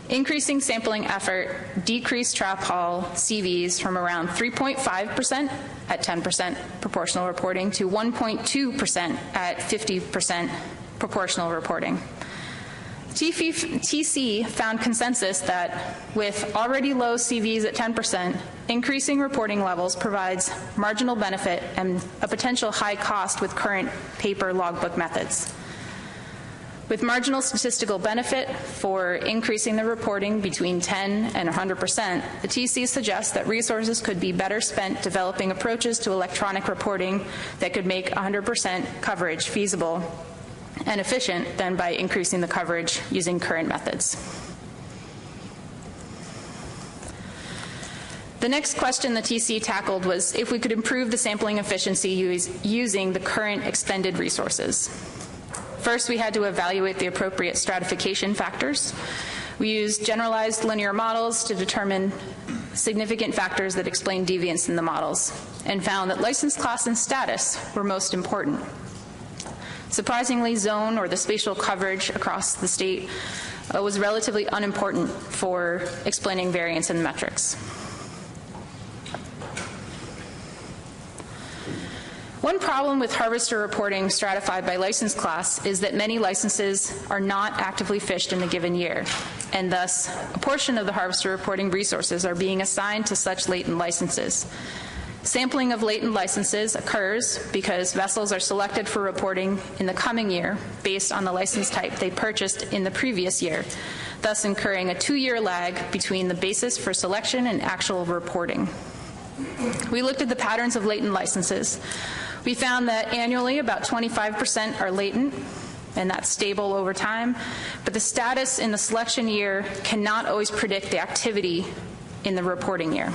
Increasing sampling effort decreased trap haul CVs from around 3.5% at 10% proportional reporting to 1.2% at 50% proportional reporting. TC found consensus that with already low CVs at 10%, increasing reporting levels provides marginal benefit and a potential high cost with current paper logbook methods. With marginal statistical benefit for increasing the reporting between 10 and 100%, the TC suggests that resources could be better spent developing approaches to electronic reporting that could make 100% coverage feasible and efficient than by increasing the coverage using current methods. The next question the TC tackled was if we could improve the sampling efficiency using the current expended resources. First, we had to evaluate the appropriate stratification factors. We used generalized linear models to determine significant factors that explain deviance in the models and found that license class and status were most important. Surprisingly, zone or the spatial coverage across the state was relatively unimportant for explaining variance in metrics. One problem with harvester reporting stratified by license class is that many licenses are not actively fished in a given year, and thus a portion of the harvester reporting resources are being assigned to such latent licenses. Sampling of latent licenses occurs because vessels are selected for reporting in the coming year based on the license type they purchased in the previous year, thus incurring a 2-year lag between the basis for selection and actual reporting. We looked at the patterns of latent licenses. We found that annually about 25% are latent, and that's stable over time, but the status in the selection year cannot always predict the activity in the reporting year.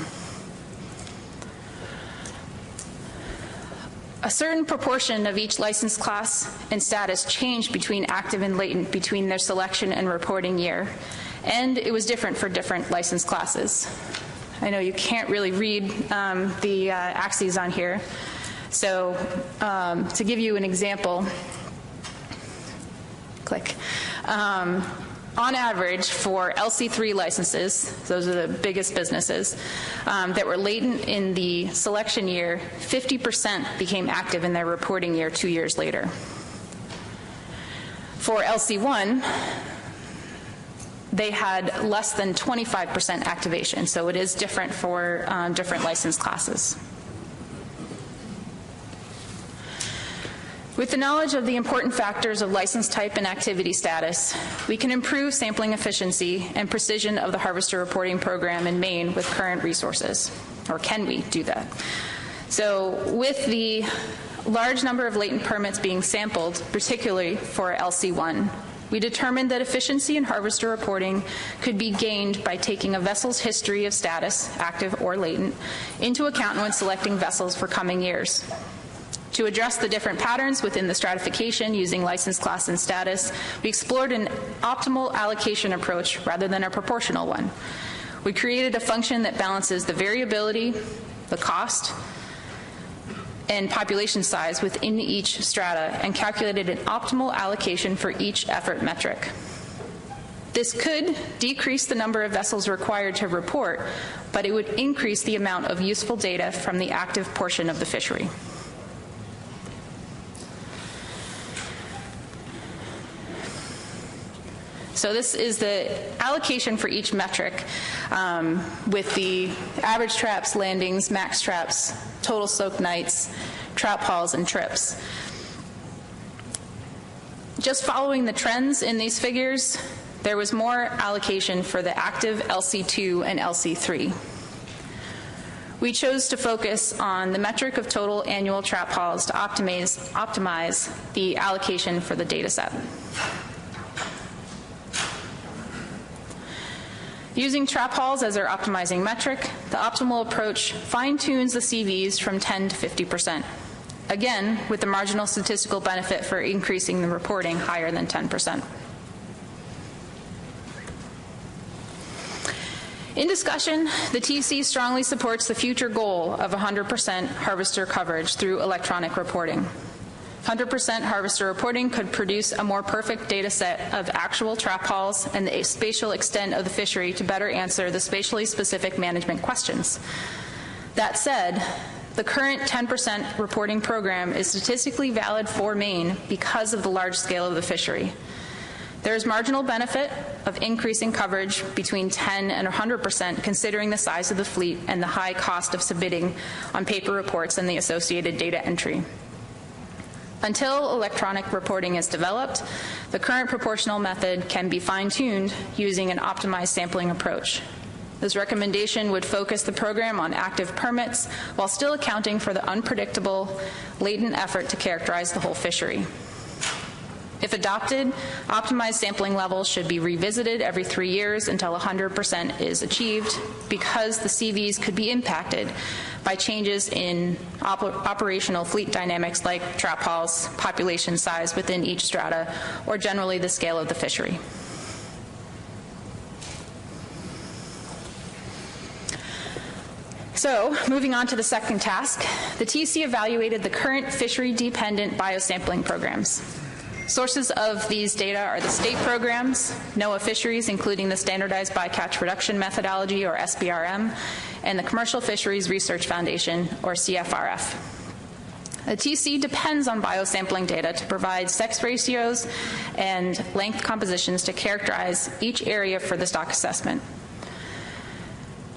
A certain proportion of each license class and status changed between active and latent between their selection and reporting year, and it was different for different license classes. I know you can't really read the axes on here, so to give you an example, click. On average, for LC3 licenses, those are the biggest businesses, that were latent in the selection year, 50% became active in their reporting year 2 years later. For LC1, they had less than 25% activation, so it is different for different license classes. With the knowledge of the important factors of license type and activity status, we can improve sampling efficiency and precision of the harvester reporting program in Maine with current resources. Or can we do that? So with the large number of latent permits being sampled, particularly for LC1, we determined that efficiency in harvester reporting could be gained by taking a vessel's history of status, active or latent, into account when selecting vessels for coming years. To address the different patterns within the stratification using license class and status, we explored an optimal allocation approach rather than a proportional one. We created a function that balances the variability, the cost, and population size within each strata and calculated an optimal allocation for each effort metric. This could decrease the number of vessels required to report, but it would increase the amount of useful data from the active portion of the fishery. So this is the allocation for each metric with the average traps, landings, max traps, total soak nights, trap hauls, and trips. Just following the trends in these figures, there was more allocation for the active LC2 and LC3. We chose to focus on the metric of total annual trap hauls to optimize the allocation for the data set. Using trap hauls as our optimizing metric, the optimal approach fine-tunes the CVs from 10 to 50%. Again, with the marginal statistical benefit for increasing the reporting higher than 10%. In discussion, the TC strongly supports the future goal of 100% harvester coverage through electronic reporting. 100% harvester reporting could produce a more perfect data set of actual trap hauls and the spatial extent of the fishery to better answer the spatially specific management questions. That said, the current 10% reporting program is statistically valid for Maine because of the large scale of the fishery. There is marginal benefit of increasing coverage between 10 and 100% considering the size of the fleet and the high cost of submitting on paper reports and the associated data entry. Until electronic reporting is developed, the current proportional method can be fine-tuned using an optimized sampling approach. This recommendation would focus the program on active permits while still accounting for the unpredictable, latent effort to characterize the whole fishery. If adopted, optimized sampling levels should be revisited every 3 years until 100% is achieved, because the CVs could be impacted by changes in operational fleet dynamics like trap hauls, population size within each strata, or generally the scale of the fishery. So, moving on to the second task, the TC evaluated the current fishery-dependent biosampling programs. Sources of these data are the state programs, NOAA Fisheries, including the Standardized Bycatch Reduction Methodology, or SBRM, and the Commercial Fisheries Research Foundation, or CFRF. The TC depends on biosampling data to provide sex ratios and length compositions to characterize each area for the stock assessment.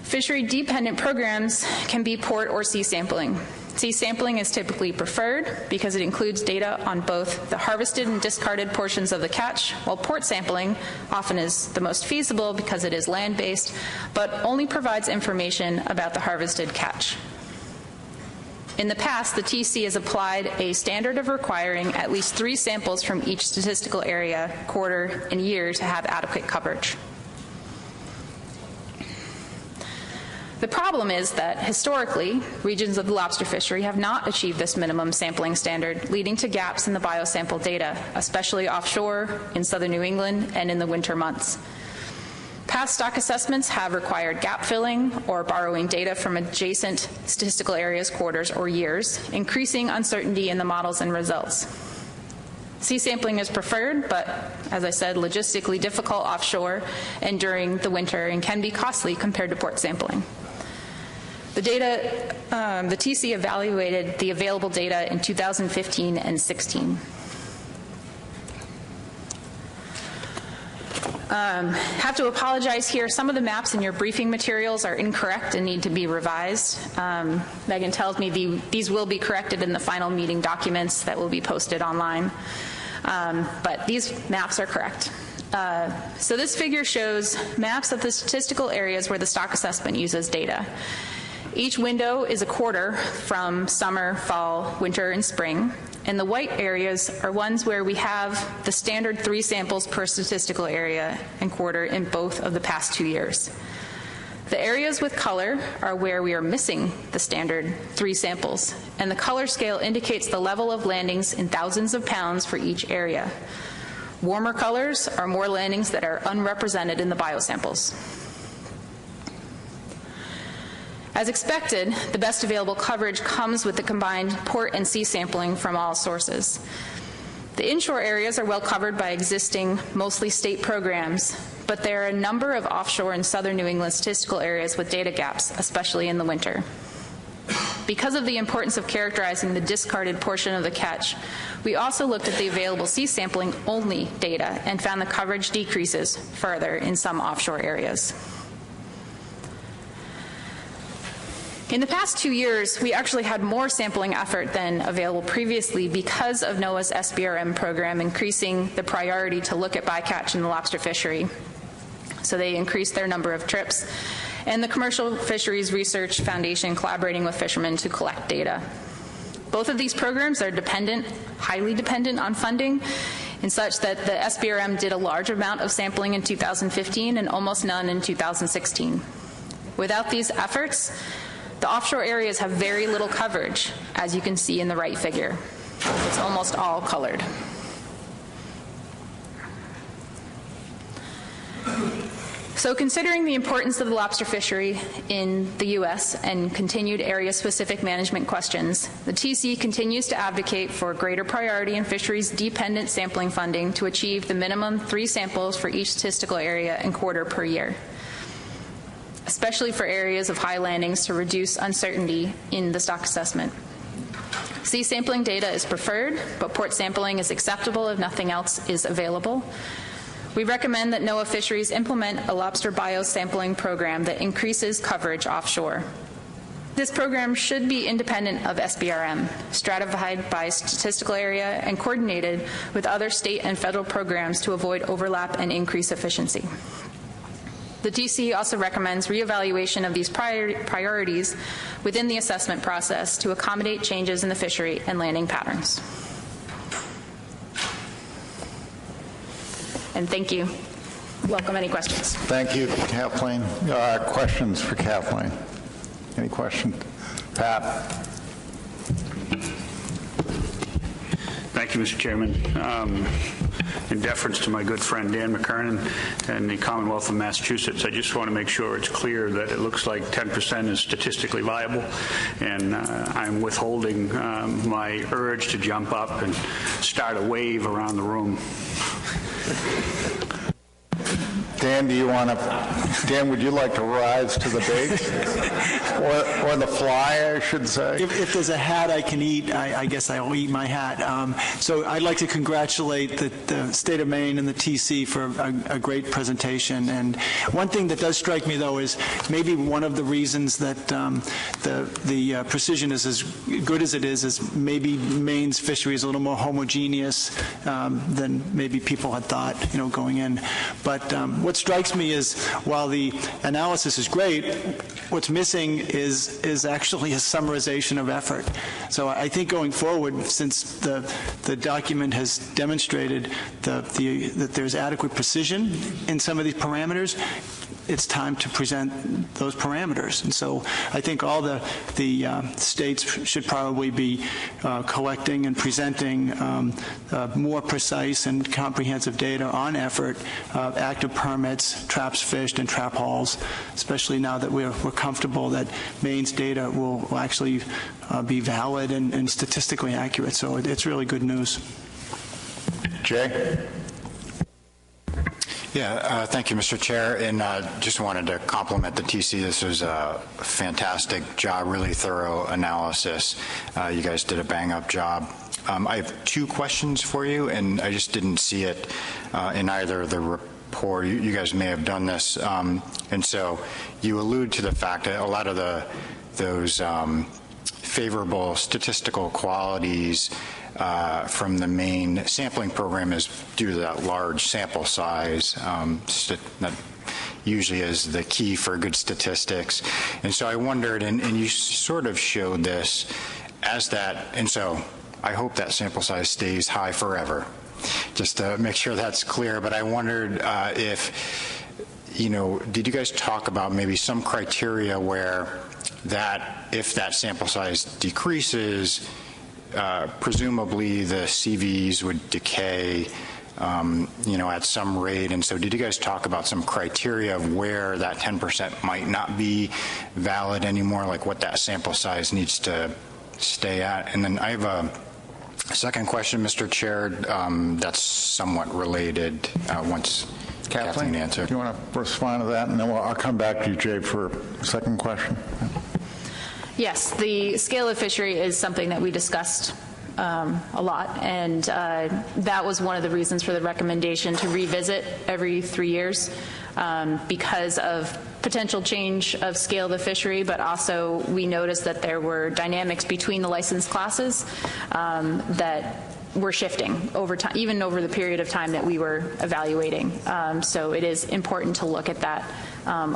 Fishery-dependent programs can be port or sea sampling. Sea sampling is typically preferred because it includes data on both the harvested and discarded portions of the catch, while port sampling often is the most feasible because it is land-based, but only provides information about the harvested catch. In the past, the TC has applied a standard of requiring at least 3 samples from each statistical area, quarter, and year to have adequate coverage. The problem is that, historically, regions of the lobster fishery have not achieved this minimum sampling standard, leading to gaps in the biosample data, especially offshore, in southern New England, and in the winter months. Past stock assessments have required gap filling or borrowing data from adjacent statistical areas, quarters, or years, increasing uncertainty in the models and results. Sea sampling is preferred, but, as I said, logistically difficult offshore and during the winter, and can be costly compared to port sampling. The TC evaluated the available data in 2015 and 16. Have to apologize here. Some of the maps in your briefing materials are incorrect and need to be revised. Megan tells me these will be corrected in the final meeting documents that will be posted online. But these maps are correct. So this figure shows maps of the statistical areas where the stock assessment uses data. Each window is a quarter from summer, fall, winter, and spring, and the white areas are ones where we have the standard 3 samples per statistical area and quarter in both of the past 2 years. The areas with color are where we are missing the standard 3 samples, and the color scale indicates the level of landings in thousands of pounds for each area. Warmer colors are more landings that are unrepresented in the biosamples. As expected, the best available coverage comes with the combined port and sea sampling from all sources. The inshore areas are well covered by existing, mostly state programs, but there are a number of offshore and southern New England statistical areas with data gaps, especially in the winter. Because of the importance of characterizing the discarded portion of the catch, we also looked at the available sea sampling only data and found the coverage decreases further in some offshore areas. In the past 2 years, we actually had more sampling effort than available previously because of NOAA's SBRM program increasing the priority to look at bycatch in the lobster fishery. So they increased their number of trips, and the Commercial Fisheries Research Foundation collaborating with fishermen to collect data. Both of these programs are dependent, highly dependent on funding, in such that the SBRM did a large amount of sampling in 2015 and almost none in 2016. Without these efforts, the offshore areas have very little coverage, as you can see in the right figure. It's almost all colored. So considering the importance of the lobster fishery in the U.S. and continued area-specific management questions, the TC continues to advocate for greater priority in fisheries-dependent sampling funding to achieve the minimum 3 samples for each statistical area and quarter per year, especially for areas of high landings to reduce uncertainty in the stock assessment. Sea sampling data is preferred, but port sampling is acceptable if nothing else is available. We recommend that NOAA Fisheries implement a lobster biosampling program that increases coverage offshore. This program should be independent of SBRM, stratified by statistical area, and coordinated with other state and federal programs to avoid overlap and increase efficiency. The TC also recommends reevaluation of these priorities within the assessment process to accommodate changes in the fishery and landing patterns. And thank you. Welcome any questions. Thank you, Kathleen. Questions for Kathleen? Any questions? Pat? Thank you, Mr. Chairman. In deference to my good friend Dan McKernan and the Commonwealth of Massachusetts, I just want to make sure it's clear that it looks like 10% is statistically viable, and I'm withholding my urge to jump up and start a wave around the room. Dan, Dan, would you like to rise to the bait? or the fly, I should say? If there's a hat I can eat, I guess I'll eat my hat. So I'd like to congratulate the state of Maine and the TC for a great presentation. And one thing that does strike me, though, is maybe one of the reasons that the precision is as good as it is maybe Maine's fishery is a little more homogeneous than maybe people had thought, going in. But what strikes me is, while the analysis is great, what's missing is actually a summarization of effort. So I think going forward, since the document has demonstrated that there's adequate precision in some of these parameters, it's time to present those parameters. And so I think all the states should probably be collecting and presenting more precise and comprehensive data on effort, active permits, traps fished, and trap hauls, especially now that we're comfortable that Maine's data will actually be valid and statistically accurate. So it's really good news. Jay? Yeah, thank you, Mr. Chair, and just wanted to compliment the TC. This was a fantastic job, really thorough analysis. You guys did a bang-up job. I have two questions for you, and I just didn't see it in either of the report. You guys may have done this, and so you allude to the fact that a lot of those favorable statistical qualities from the Maine sampling program is due to that large sample size. That usually is the key for good statistics. And so I wondered, and you sort of showed this as that, and so I hope that sample size stays high forever, just to make sure that's clear. But I wondered if, did you guys talk about maybe some criteria where that, if that sample size decreases, presumably the CVs would decay, at some rate. And so did you guys talk about some criteria of where that 10% might not be valid anymore, like what that sample size needs to stay at? And then I have a second question, Mr. Chair, that's somewhat related once Kathleen answered. Do you want to respond to that? And then I'll come back to you, Jay, for a second question. Yes, the scale of fishery is something that we discussed a lot, and that was one of the reasons for the recommendation to revisit every 3 years because of potential change of scale of the fishery, but also we noticed that there were dynamics between the licensed classes that were shifting over time, even over the period of time that we were evaluating. So it is important to look at that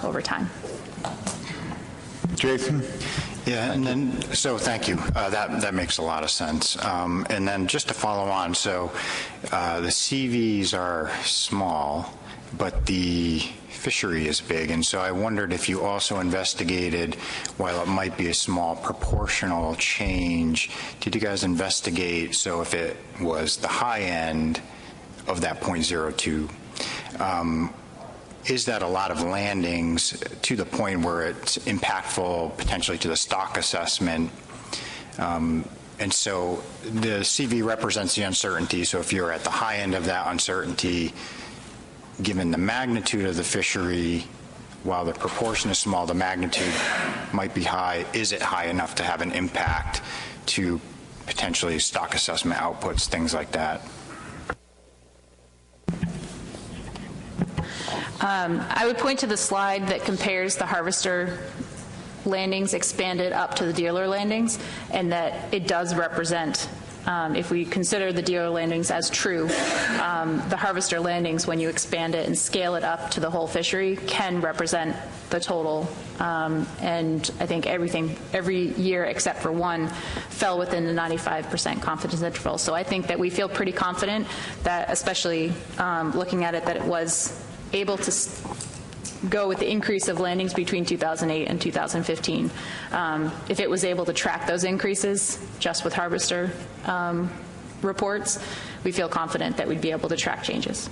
over time. Jason? Yeah, and then, so thank you. That makes a lot of sense. And then just to follow on, so the CVs are small, but the fishery is big, and so I wondered if you also investigated, while it might be a small proportional change, did you guys investigate, so if it was the high end of that 0.02, is that a lot of landings to the point where it's impactful potentially to the stock assessment? And so the CV represents the uncertainty, so if you're at the high end of that uncertainty, given the magnitude of the fishery, while the proportion is small, the magnitude might be high. Is it high enough to have an impact to potentially stock assessment outputs, things like that? I would point to the slide that compares the harvester landings expanded up to the dealer landings, and that it does represent, if we consider the dealer landings as true, the harvester landings, when you expand it and scale it up to the whole fishery, can represent the total. And I think every year except for one fell within the 95% confidence interval. So I think that we feel pretty confident that, especially looking at it, that it was able to go with the increase of landings between 2008 and 2015. If it was able to track those increases just with harvester reports, we feel confident that we'd be able to track changes.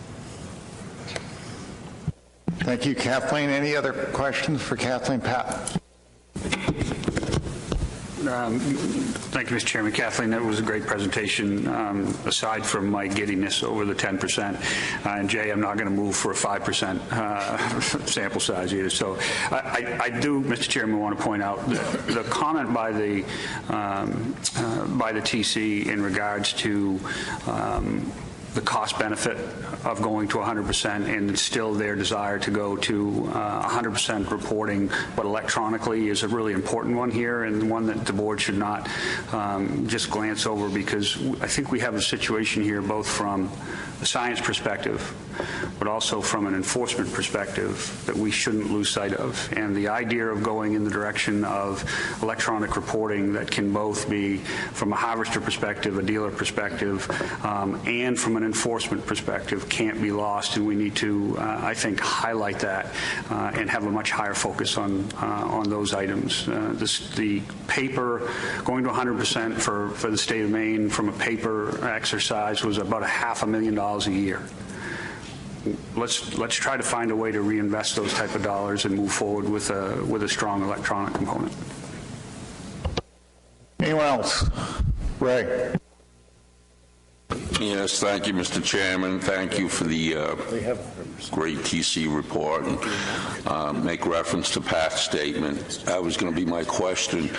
Thank you, Kathleen. Any other questions for Kathleen? Pat? Thank you, Mr. Chairman. Kathleen, that was a great presentation, aside from my giddiness over the 10%. And Jay, I'm not going to move for a 5% sample size either. So I do, Mr. Chairman, want to point out the comment by the TC in regards to the cost benefit of going to 100%, and still their desire to go to 100% reporting, but electronically, is a really important one here, and one that the board should not just glance over, because I think we have a situation here both from a science perspective, but also from an enforcement perspective that we shouldn't lose sight of. And the idea of going in the direction of electronic reporting that can both be, from a harvester perspective, a dealer perspective, and from an enforcement perspective, can't be lost. And we need to, I think, highlight that and have a much higher focus on those items. The paper, going to 100% for the state of Maine from a paper exercise was about $500,000 a year. Let's try to find a way to reinvest those type of dollars and move forward with a strong electronic component. Anyone else? Ray. Yes, thank you, Mr. Chairman. Thank you for the great TC report, and make reference to Pat's statement. That was going to be my question.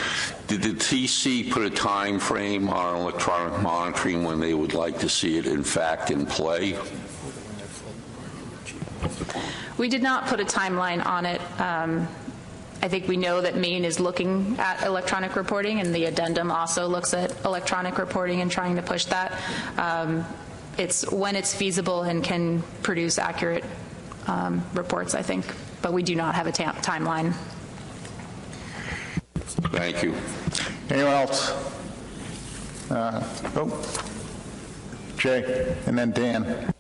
Did the TC put a time frame on electronic monitoring when they would like to see it, in fact, in play? We did not put a timeline on it. I think we know that Maine is looking at electronic reporting, and the addendum also looks at electronic reporting and trying to push that. It's when it's feasible and can produce accurate reports, I think, but we do not have a timeline. Thank you. Anyone else? Jay, and then Dan.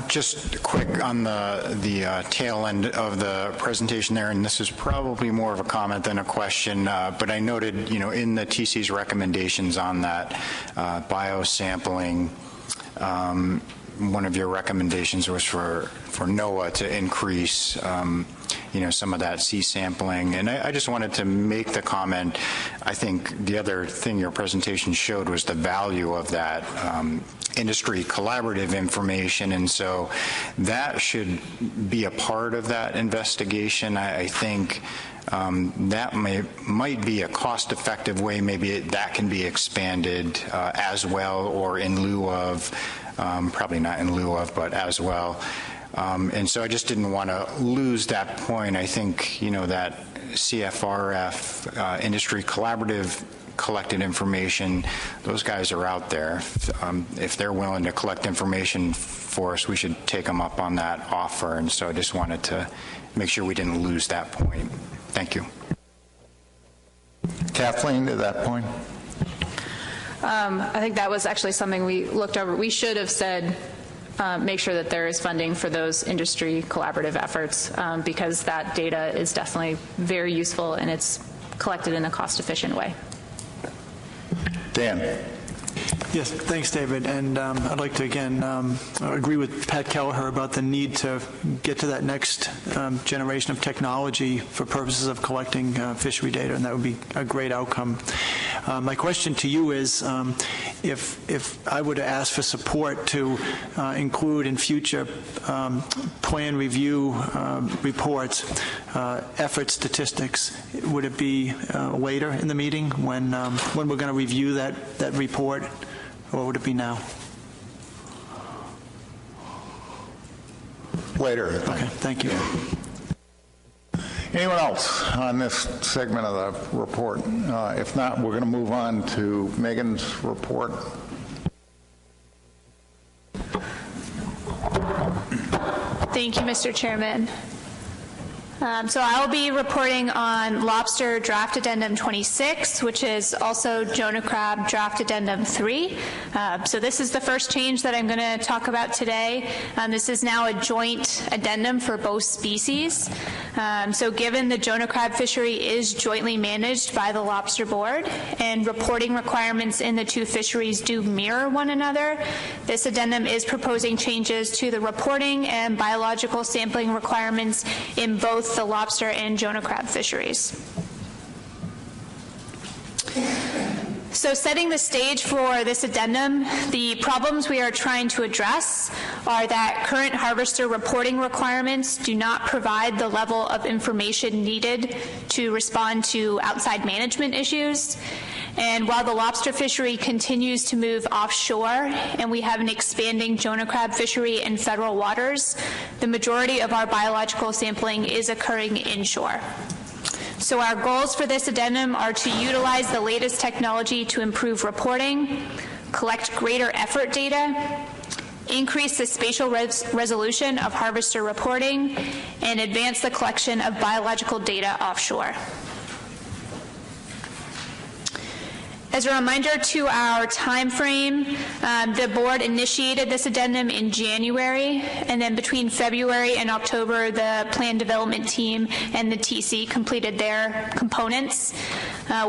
Just quick on the tail end of the presentation there, and this is probably more of a comment than a question, but I noted, in the TC's recommendations on that biosampling, one of your recommendations was for NOAA to increase some of that sea sampling. And I just wanted to make the comment, I think the other thing your presentation showed was the value of that industry collaborative information, and so that should be a part of that investigation. I think that might be a cost-effective way. Maybe that can be expanded as well, or in lieu of, probably not in lieu of, but as well. And so I just didn't want to lose that point. I think, that CFRF, industry collaborative collected information, those guys are out there. If they're willing to collect information for us, we should take them up on that offer. And so I just wanted to make sure we didn't lose that point. Thank you. Kathleen, to that point? I think that was actually something we looked over. We should have said, make sure that there is funding for those industry collaborative efforts, because that data is definitely very useful and it's collected in a cost-efficient way. Dan. Yes, thanks, David. And I'd like to, again, agree with Pat Kelleher about the need to get to that next generation of technology for purposes of collecting fishery data, and that would be a great outcome. My question to you is, if I were to ask for support to include in future plan review reports effort statistics, would it be later in the meeting when we're going to review that report, or would it be now? Later. Okay, thank you. Anyone else on this segment of the report? If not, we're going to move on to Megan's report. Thank you, Mr. Chairman. So I'll be reporting on Lobster Draft Addendum 26, which is also Jonah Crab Draft Addendum 3. So this is the first change that I'm going to talk about today. This is now a joint addendum for both species. So given the Jonah Crab fishery is jointly managed by the Lobster Board and reporting requirements in the two fisheries do mirror one another, this addendum is proposing changes to the reporting and biological sampling requirements in both the lobster and Jonah Crab fisheries. So setting the stage for this addendum, the problems we are trying to address are that current harvester reporting requirements do not provide the level of information needed to respond to outside management issues. And while the lobster fishery continues to move offshore and we have an expanding Jonah Crab fishery in federal waters, the majority of our biological sampling is occurring inshore. So our goals for this addendum are to utilize the latest technology to improve reporting, collect greater effort data, increase the spatial resolution of harvester reporting, and advance the collection of biological data offshore. As a reminder to our time frame, the board initiated this addendum in January, and then between February and October, the plan development team and the TC completed their components.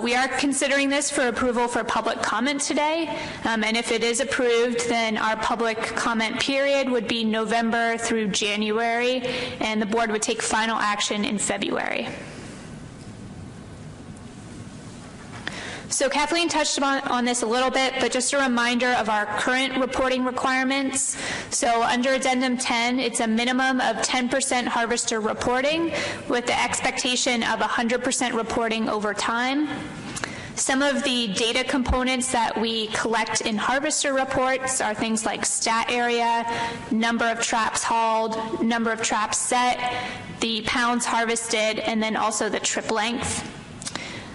We are considering this for approval for public comment today, and if it is approved, then our public comment period would be November through January, and the board would take final action in February. So Kathleen touched on this a little bit, but just a reminder of our current reporting requirements. So under Addendum 10, it's a minimum of 10% harvester reporting with the expectation of 100% reporting over time. Some of the data components that we collect in harvester reports are things like stat area, number of traps hauled, number of traps set, the pounds harvested, and then also the trip length.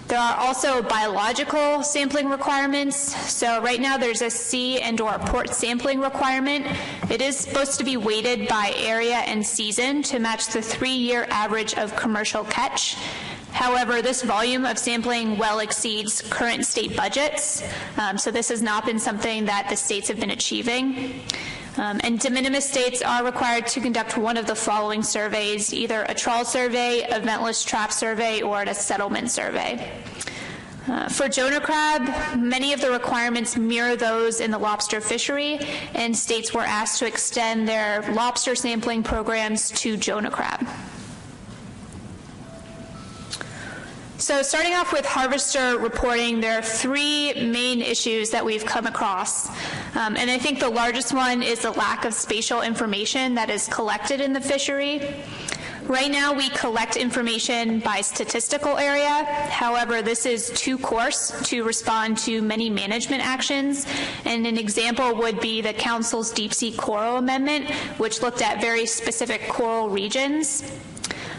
There are also biological sampling requirements. So right now there's a sea and/or port sampling requirement. It is supposed to be weighted by area and season to match the 3-year average of commercial catch. However, this volume of sampling well exceeds current state budgets, so this has not been something that the states have been achieving. And de minimis states are required to conduct one of the following surveys, either a trawl survey, a ventless trap survey, or a settlement survey. For Jonah Crab, many of the requirements mirror those in the lobster fishery, and states were asked to extend their lobster sampling programs to Jonah Crab. So starting off with harvester reporting, there are 3 main issues that we've come across. And I think the largest one is the lack of spatial information that is collected in the fishery. Right now, we collect information by statistical area. However, this is too coarse to respond to many management actions. And an example would be the Council's Deep Sea Coral Amendment, which looked at very specific coral regions.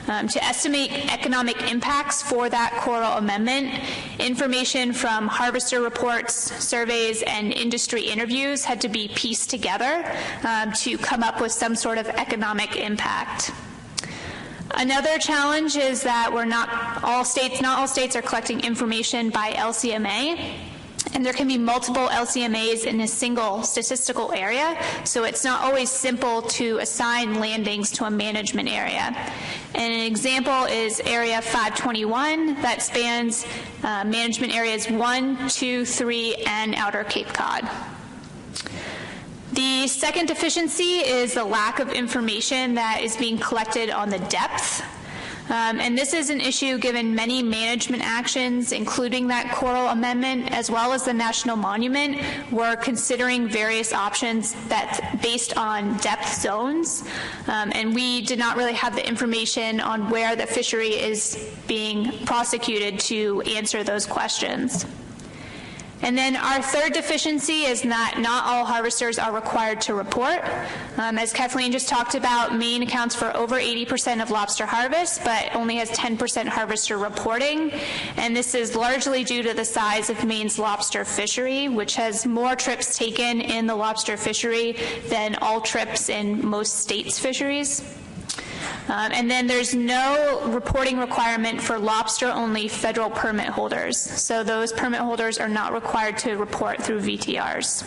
To estimate economic impacts for that coral amendment, information from harvester reports, surveys, and industry interviews had to be pieced together to come up with some sort of economic impact. Another challenge is that not all states are collecting information by LCMA. And there can be multiple LCMAs in a single statistical area, so it's not always simple to assign landings to a management area. And an example is Area 521 that spans management areas 1, 2, 3, and Outer Cape Cod. The second deficiency is the lack of information that is being collected on the depth. And this is an issue given many management actions, including that coral amendment, as well as the National Monument, were considering various options that's based on depth zones. And we did not really have the information on where the fishery is being prosecuted to answer those questions. And then our third deficiency is that not all harvesters are required to report. As Kathleen just talked about, Maine accounts for over 80% of lobster harvest, but only has 10% harvester reporting. And this is largely due to the size of Maine's lobster fishery, which has more trips taken in the lobster fishery than all trips in most states' fisheries. And then there's no reporting requirement for lobster-only federal permit holders. So those permit holders are not required to report through VTRs.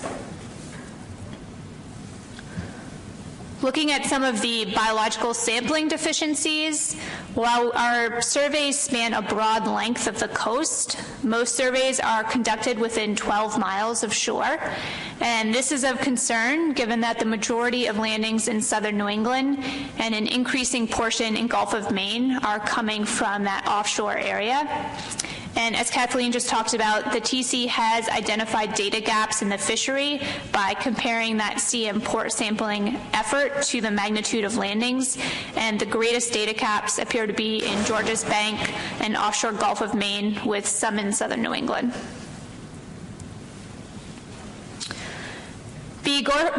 Looking at some of the biological sampling deficiencies, while our surveys span a broad length of the coast, most surveys are conducted within 12 miles of shore. And this is of concern given that the majority of landings in southern New England and an increasing portion in Gulf of Maine are coming from that offshore area. And as Kathleen just talked about, the TC has identified data gaps in the fishery by comparing that CM port sampling effort to the magnitude of landings. And the greatest data gaps appear to be in Georges Bank and offshore Gulf of Maine, with some in southern New England.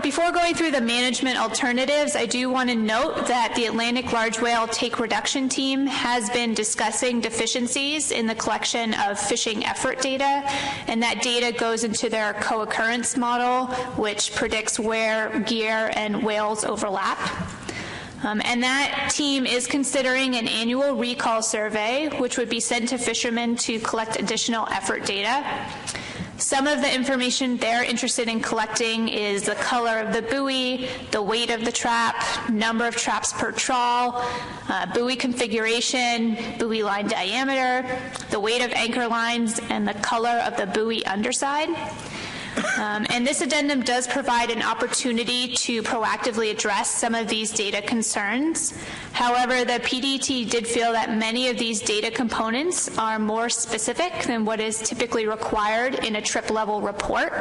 Before going through the management alternatives, I do want to note that the Atlantic Large Whale Take Reduction Team has been discussing deficiencies in the collection of fishing effort data, and that data goes into their co-occurrence model, which predicts where gear and whales overlap. And that team is considering an annual recall survey, which would be sent to fishermen to collect additional effort data. Some of the information they're interested in collecting is the color of the buoy, the weight of the trap, number of traps per trawl, buoy configuration, buoy line diameter, the weight of anchor lines, and the color of the buoy underside. And this addendum does provide an opportunity to proactively address some of these data concerns. However, the PDT did feel that many of these data components are more specific than what is typically required in a trip-level report.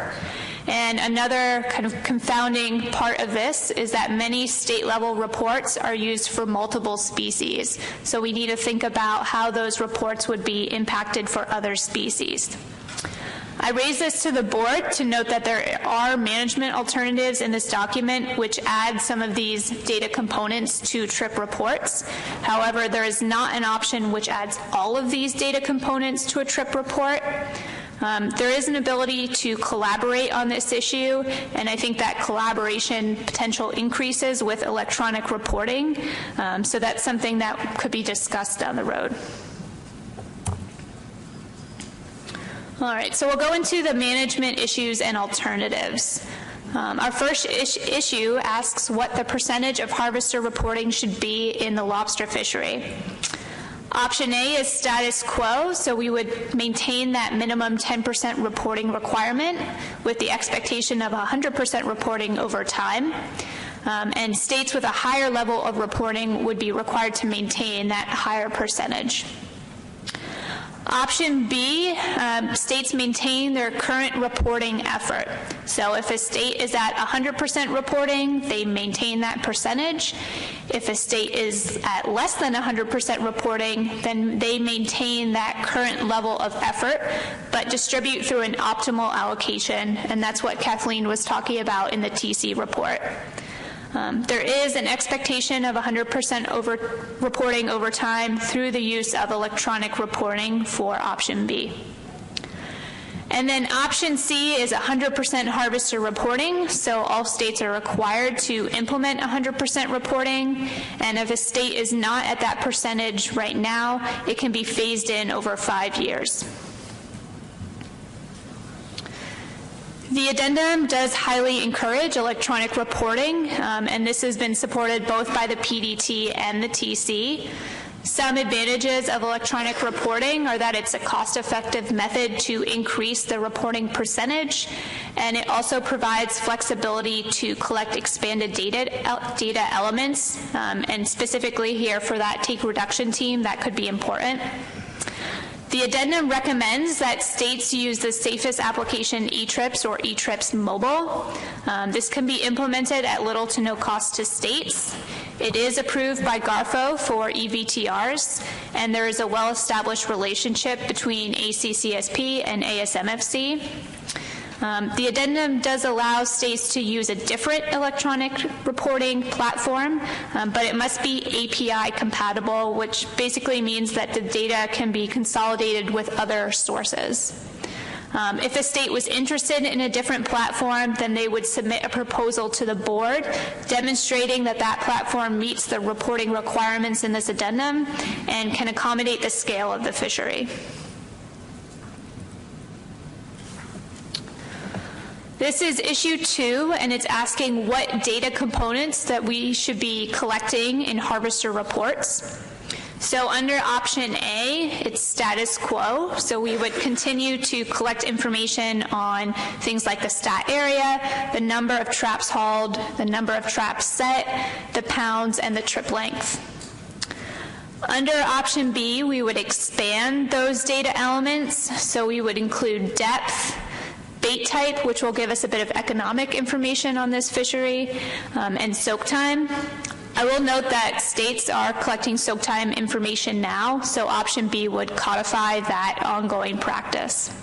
And another kind of confounding part of this is that many state-level reports are used for multiple species. So we need to think about how those reports would be impacted for other species. I raise this to the board to note that there are management alternatives in this document which add some of these data components to trip reports. However, there is not an option which adds all of these data components to a trip report. There is an ability to collaborate on this issue, and I think that collaboration potential increases with electronic reporting. So that's something that could be discussed down the road. All right, so we'll go into the management issues and alternatives. Our first issue asks what the percentage of harvester reporting should be in the lobster fishery. Option A is status quo, so we would maintain that minimum 10% reporting requirement with the expectation of 100% reporting over time. And states with a higher level of reporting would be required to maintain that higher percentage. Option B, states maintain their current reporting effort. So if a state is at 100% reporting, they maintain that percentage. If a state is at less than 100% reporting, then they maintain that current level of effort, but distribute through an optimal allocation, and that's what Kathleen was talking about in the TC report. There is an expectation of 100% reporting over time through the use of electronic reporting for option B. And then option C is 100% harvester reporting, so all states are required to implement 100% reporting, and if a state is not at that percentage right now, it can be phased in over 5 years. The addendum does highly encourage electronic reporting, and this has been supported both by the PDT and the TC. Some advantages of electronic reporting are that it's a cost-effective method to increase the reporting percentage, and it also provides flexibility to collect expanded data elements, and specifically here for that take reduction team, that could be important. The addendum recommends that states use the safest application eTrips or eTrips Mobile. This can be implemented at little to no cost to states. It is approved by GARFO for EVTRs, and there is a well-established relationship between ACCSP and ASMFC. The addendum does allow states to use a different electronic reporting platform, but it must be API compatible, which basically means that the data can be consolidated with other sources. If a state was interested in a different platform, then they would submit a proposal to the board demonstrating that that platform meets the reporting requirements in this addendum and can accommodate the scale of the fishery. This is issue 2, and it's asking what data components that we should be collecting in harvester reports. So under option A, it's status quo. So we would continue to collect information on things like the stat area, the number of traps hauled, the number of traps set, the pounds, and the trip length. Under option B, we would expand those data elements. So we would include depth, bait type, which will give us a bit of economic information on this fishery, and soak time. I will note that states are collecting soak time information now, so option B would codify that ongoing practice.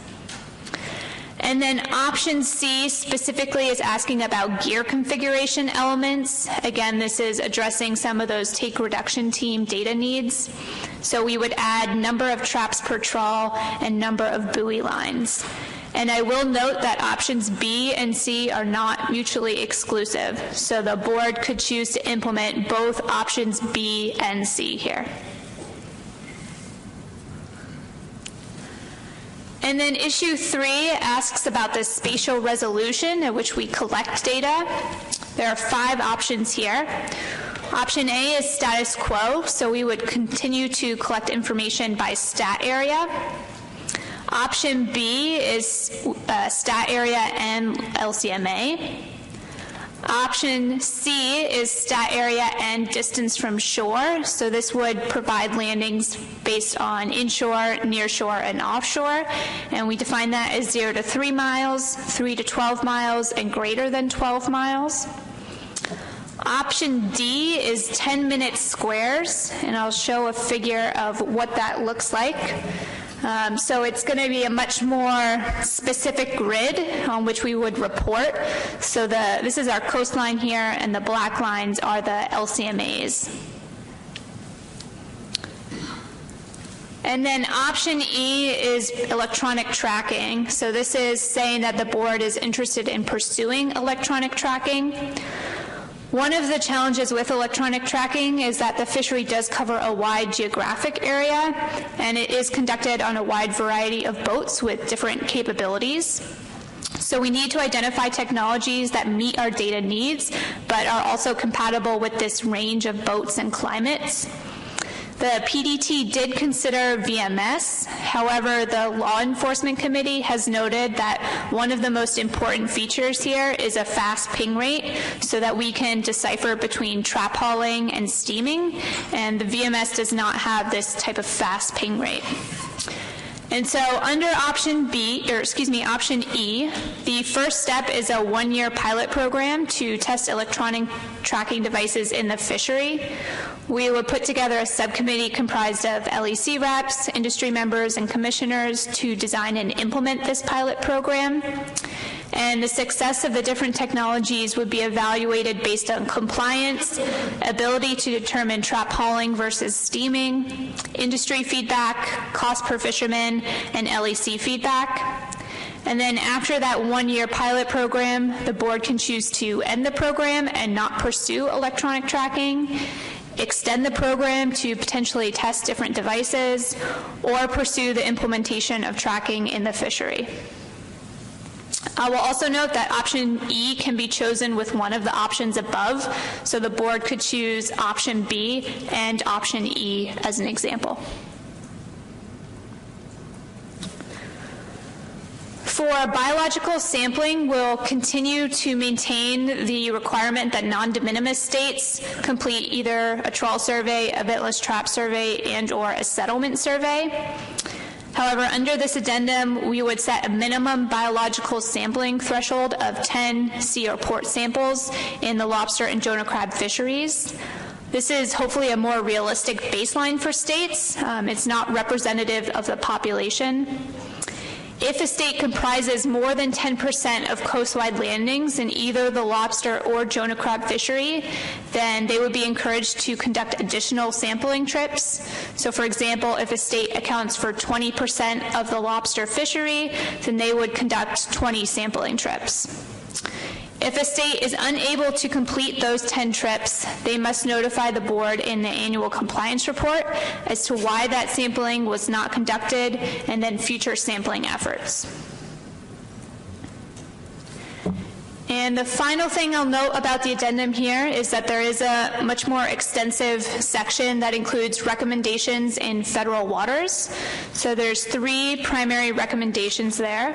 And then option C specifically is asking about gear configuration elements. Again, this is addressing some of those take reduction team data needs. So we would add number of traps per trawl and number of buoy lines. And I will note that options B and C are not mutually exclusive. So the board could choose to implement both options B and C here. And then issue 3 asks about the spatial resolution at which we collect data. There are 5 options here. Option A is status quo, so we would continue to collect information by stat area. Option B is stat area and LCMA. Option C is stat area and distance from shore. So this would provide landings based on inshore, nearshore, and offshore. And we define that as 0 to 3 miles, 3 to 12 miles, and greater than 12 miles. Option D is 10-minute squares, and I'll show a figure of what that looks like. So it's going to be a much more specific grid on which we would report. So this is our coastline here, and the black lines are the LCMAs. And then option E is electronic tracking. So this is saying that the board is interested in pursuing electronic tracking. One of the challenges with electronic tracking is that the fishery does cover a wide geographic area, and it is conducted on a wide variety of boats with different capabilities. So we need to identify technologies that meet our data needs, but are also compatible with this range of boats and climates. The PDT did consider VMS. However, the Law Enforcement Committee has noted that one of the most important features here is a fast ping rate so that we can decipher between trap hauling and steaming, and the VMS does not have this type of fast ping rate. And so under option E, the first step is a 1-year pilot program to test electronic tracking devices in the fishery. We would put together a subcommittee comprised of LEC reps, industry members, and commissioners to design and implement this pilot program. And the success of the different technologies would be evaluated based on compliance, ability to determine trap hauling versus steaming, industry feedback, cost per fisherman, and LEC feedback. And then after that 1-year pilot program, the board can choose to end the program and not pursue electronic tracking, extend the program to potentially test different devices, or pursue the implementation of tracking in the fishery. I will also note that option E can be chosen with one of the options above, so the board could choose option B and option E as an example. For biological sampling, we'll continue to maintain the requirement that non-de minimis states complete either a trawl survey, a bitless trap survey, and/or a settlement survey. However, under this addendum, we would set a minimum biological sampling threshold of 10 sea or port samples in the lobster and Jonah crab fisheries. This is hopefully a more realistic baseline for states. It's not representative of the population. If a state comprises more than 10% of coastwide landings in either the lobster or Jonah crab fishery, then they would be encouraged to conduct additional sampling trips. So for example, if a state accounts for 20% of the lobster fishery, then they would conduct 20 sampling trips. If a state is unable to complete those 10 trips, they must notify the board in the annual compliance report as to why that sampling was not conducted and then future sampling efforts. And the final thing I'll note about the addendum here is that there is a much more extensive section that includes recommendations in federal waters. So there's 3 primary recommendations there.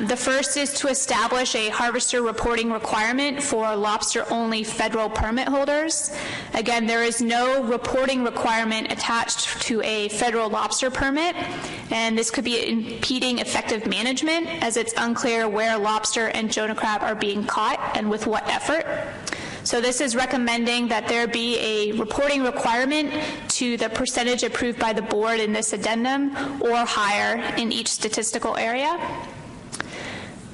The first is to establish a harvester reporting requirement for lobster-only federal permit holders. Again, there is no reporting requirement attached to a federal lobster permit, and this could be impeding effective management as it's unclear where lobster and Jonah crab are being caught and with what effort. So this is recommending that there be a reporting requirement to the percentage approved by the board in this addendum or higher in each statistical area.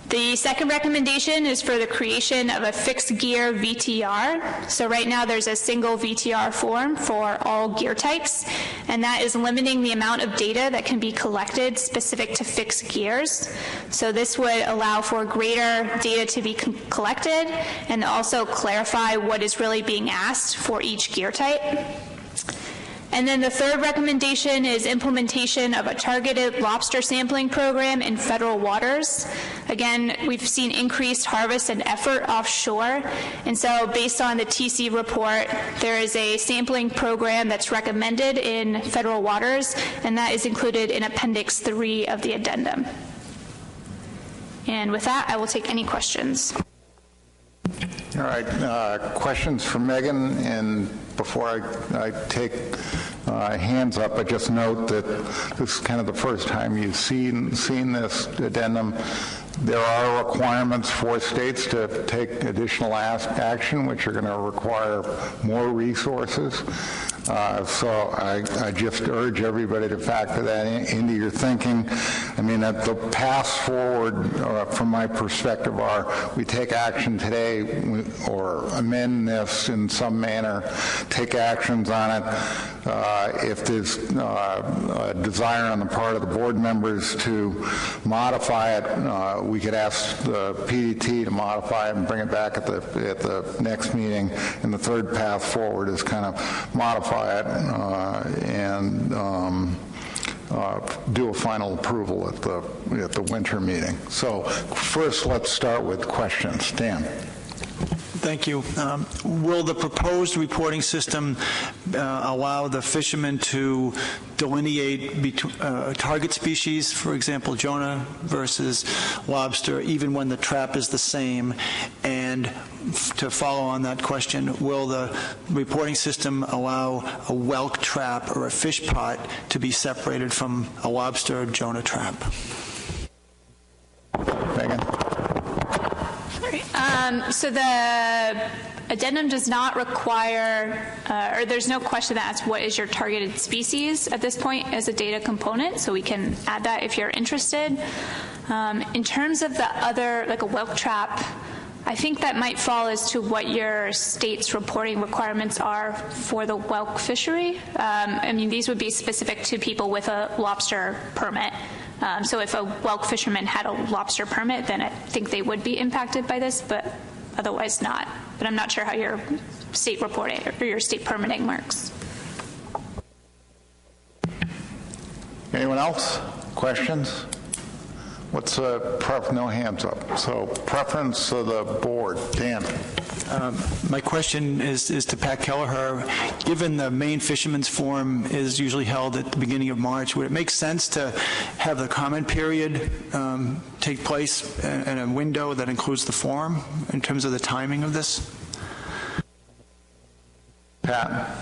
The second recommendation is for the creation of a fixed gear VTR. So right now there's a single VTR form for all gear types, and that is limiting the amount of data that can be collected specific to fixed gears. So this would allow for greater data to be collected and also clarify what is really being asked for each gear type. And then the third recommendation is implementation of a targeted lobster sampling program in federal waters. Again, we've seen increased harvest and effort offshore, and so based on the TC report, there is a sampling program that's recommended in federal waters, and that is included in Appendix 3 of the addendum. And with that, I will take any questions. All right, questions for Megan, and before I take hands up, I just note that this is kind of the first time you've seen this addendum. There are requirements for states to take additional action, which are going to require more resources. So I just urge everybody to factor that into your thinking. I mean, the paths forward, from my perspective, are we take action today or amend this in some manner, take actions on it. If there's a desire on the part of the board members to modify it, we could ask the PDT to modify it and bring it back at the next meeting. And the third path forward is kind of modify it and do a final approval at the winter meeting. So first, let's start with questions. Dan. Thank you. Will the proposed reporting system allow the fishermen to delineate target species, for example, Jonah versus lobster, even when the trap is the same? And to follow on that question, will the reporting system allow a whelk trap or a fish pot to be separated from a lobster or Jonah trap? Megan? So the addendum does not require, or there's no question that asks what is your targeted species at this point as a data component, so we can add that if you're interested. In terms of the other, like a whelk trap, I think that might fall as to what your state's reporting requirements are for the whelk fishery. I mean, these would be specific to people with a lobster permit. So if a whelk fisherman had a lobster permit, then I think they would be impacted by this, but otherwise not. But I'm not sure how your state reporting or your state permitting works. Anyone else? Questions? What's no hands up? So preference of the board. Dan. My question is to Pat Kelleher. Given the Maine Fishermen's Forum is usually held at the beginning of March, would it make sense to have the comment period take place in a window that includes the forum in terms of the timing of this? Pat.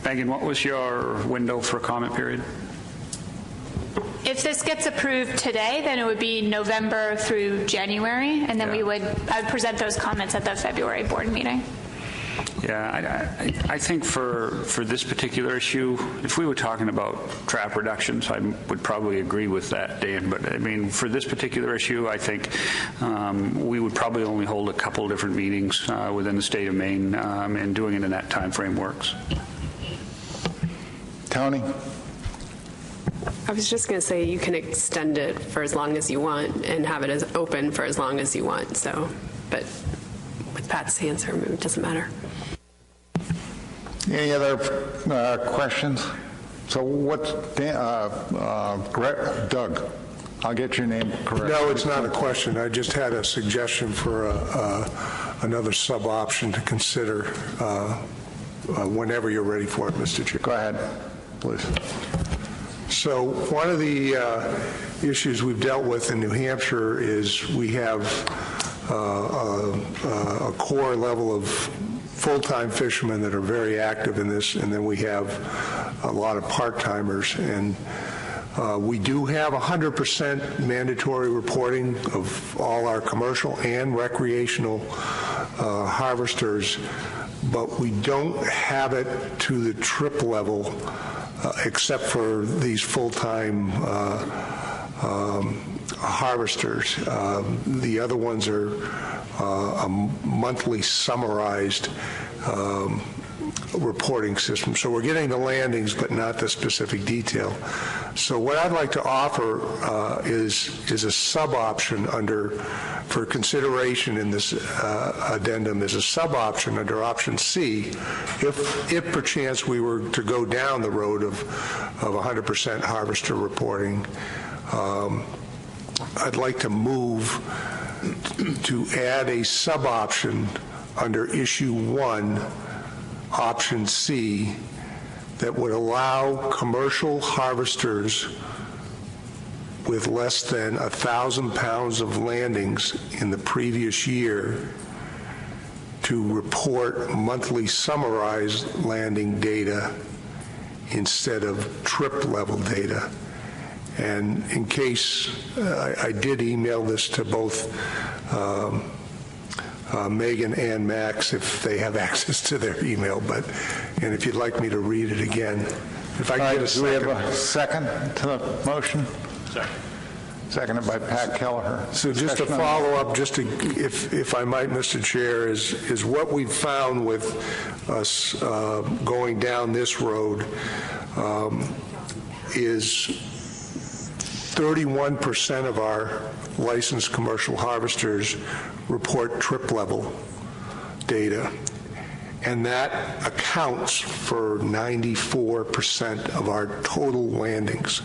Megan, what was your window for comment period? If this gets approved today, then it would be November through January, and then I would present those comments at the February board meeting. Yeah, I think for this particular issue, if we were talking about trap reductions, I would probably agree with that, Dan. But I mean, for this particular issue, I think we would probably only hold a couple different meetings within the state of Maine, and doing it in that time frame works. Tony? I was just going to say you can extend it for as long as you want and have it as open for as long as you want. So, but with Pat's answer, it doesn't matter. Any other questions? So what's, Doug, I'll get your name correct. No, it's not a question. I just had a suggestion for another sub-option to consider whenever you're ready for it, Mr. Chair. Go ahead, please. So one of the issues we've dealt with in New Hampshire is we have a core level of full-time fishermen that are very active in this, and then we have a lot of part-timers. And we do have 100% mandatory reporting of all our commercial and recreational harvesters, but we don't have it to the trip level except for these full-time harvesters. The other ones are a monthly summarized reporting system. So we're getting the landings, but not the specific detail. So what I'd like to offer is a sub-option for consideration in this addendum is a sub-option under option C, if perchance we were to go down the road of 100% harvester reporting. I'd like to move to add a sub-option under issue 1, option C, that would allow commercial harvesters with less than 1,000 pounds of landings in the previous year to report monthly summarized landing data instead of trip level data. And in case I did email this to both Megan and Max if they have access to their email, and if you'd like me to read it again. If I can get a second. Do we have a second to the motion? Second. Seconded by Pat Kelleher. So just to follow up, just to, if I might, Mr. Chair, is what we've found with us going down this road is 31% of our licensed commercial harvesters report trip level data, and that accounts for 94% of our total landings.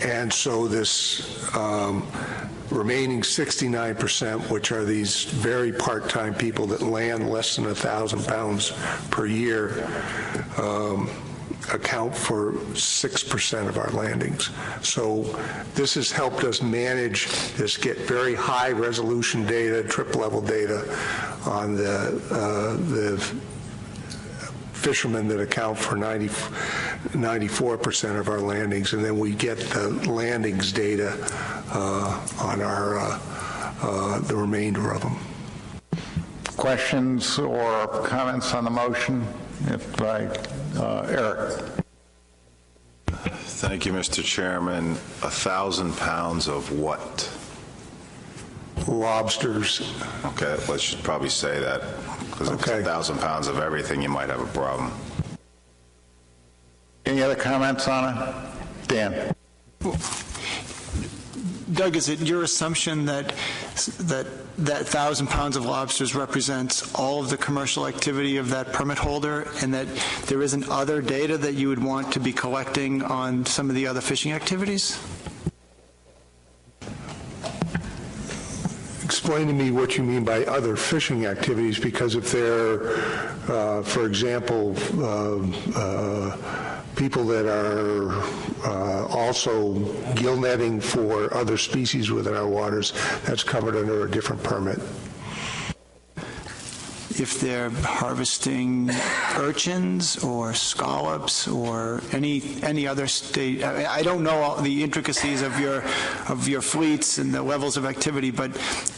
And so this remaining 69%, which are these very part-time people that land less than 1,000 pounds per year, account for 6% of our landings. So this has helped us manage this, get very high resolution data, trip level data on the fishermen that account for 94% of our landings, and then we get the landings data on our the remainder of them. Questions or comments on the motion? Eric. Thank you, Mr. Chairman. 1,000 pounds of what? Lobsters. Okay, let's probably say that, because if it's 1,000 pounds of everything, you might have a problem. Any other comments on it? Dan. Doug, is it your assumption that 1,000 pounds of lobsters represents all of the commercial activity of that permit holder, and that there isn't other data that you would want to be collecting on some of the other fishing activities? Explain to me what you mean by other fishing activities, because if they're, for example, people that are also gill netting for other species within our waters, that's covered under a different permit. if they're harvesting urchins or scallops or any other state. I don't know all the intricacies of your fleets and the levels of activity, but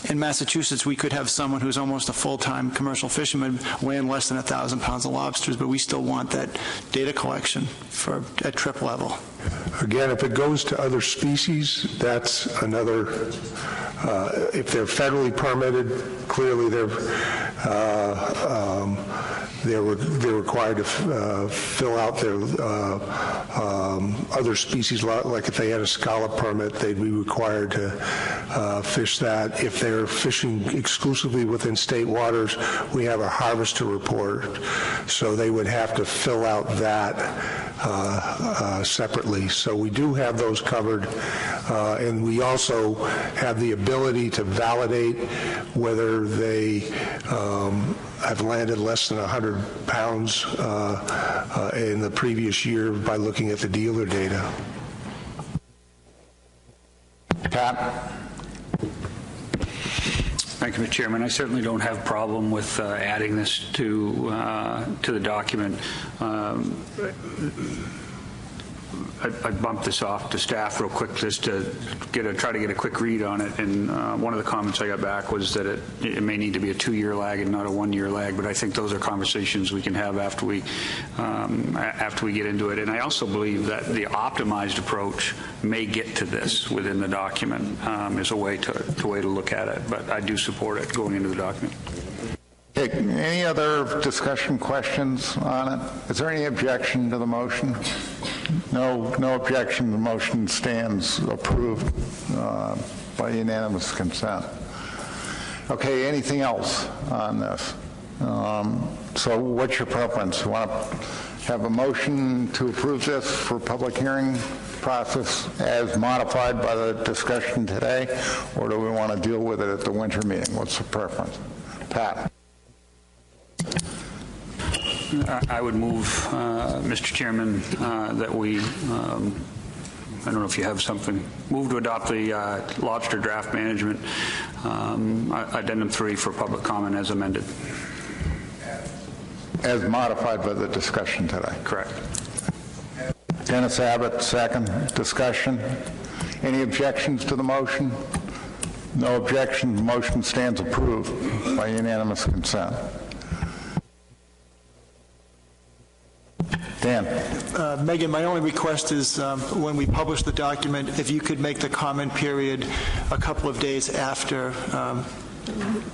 in Massachusetts we could have someone who's almost a full-time commercial fisherman weighing less than 1,000 pounds of lobsters, but we still want that data collection at trip level. Again, if it goes to other species, that's another, if they're federally permitted, clearly they're required to fill out their other species, like if they had a scallop permit, they'd be required to fish that. If they're fishing exclusively within state waters, we have a harvester report, so they would have to fill out that separately. So we do have those covered, and we also have the ability to validate whether they have landed less than 100 pounds in the previous year by looking at the dealer data. Pat? Thank you, Mr. Chairman. I certainly don't have a problem with adding this to the document. I bumped this off to staff real quick just to try to get a quick read on it, and one of the comments I got back was that it may need to be a 2-year lag and not a 1-year lag, but I think those are conversations we can have after we get into it. And I also believe that the optimized approach may get to this within the document as a way to look at it, but I do support it going into the document. Okay, any other discussion questions on it? Is there any objection to the motion? No objection. The motion stands approved by unanimous consent. Okay, anything else on this? So what's your preference? You want to have a motion to approve this for public hearing process as modified by the discussion today, or do we want to deal with it at the winter meeting? What's the preference? Pat? I would move, Mr. Chairman, that we, I don't know if you have something, move to adopt the lobster draft management addendum 3 for public comment as amended. As modified by the discussion today. Correct. Dennis Abbott, second. Discussion. Any objections to the motion? No objections. The motion stands approved by unanimous consent. Dan. Megan, my only request is when we publish the document, if you could make the comment period a couple of days after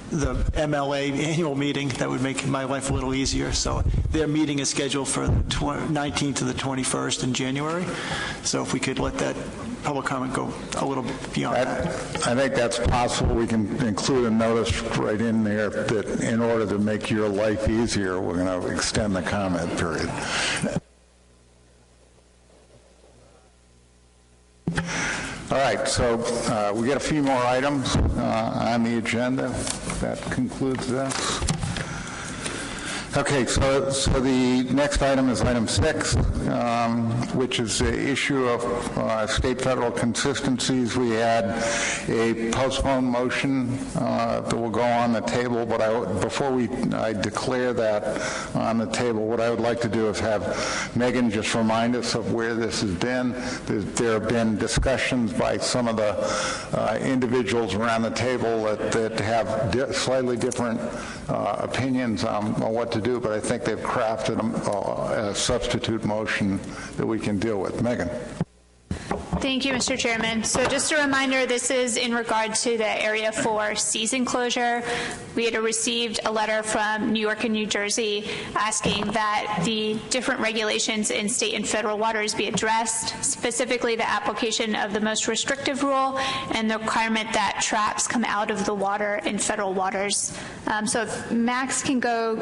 the MLA annual meeting, that would make my life a little easier. So their meeting is scheduled for the 19th to the 21st in January. So if we could let that public comment go a little beyond that. I think that's possible. We can include a notice right in there that in order to make your life easier, we're going to extend the comment period. All right, so we get a few more items on the agenda. That concludes this. Okay, so the next item is item 6, which is the issue of state-federal consistencies. We had a postponed motion that will go on the table, but before I declare that on the table, what I would like to do is have Megan just remind us of where this has been. There have been discussions by some of the individuals around the table that have slightly different opinions on what to do, but I think they've crafted a substitute motion that we can deal with. Megan. Thank you, Mr. Chairman. So just a reminder, this is in regard to the Area 4 season closure. We had received a letter from New York and New Jersey asking that the different regulations in state and federal waters be addressed, specifically the application of the most restrictive rule and the requirement that traps come out of the water in federal waters. So if Max can go,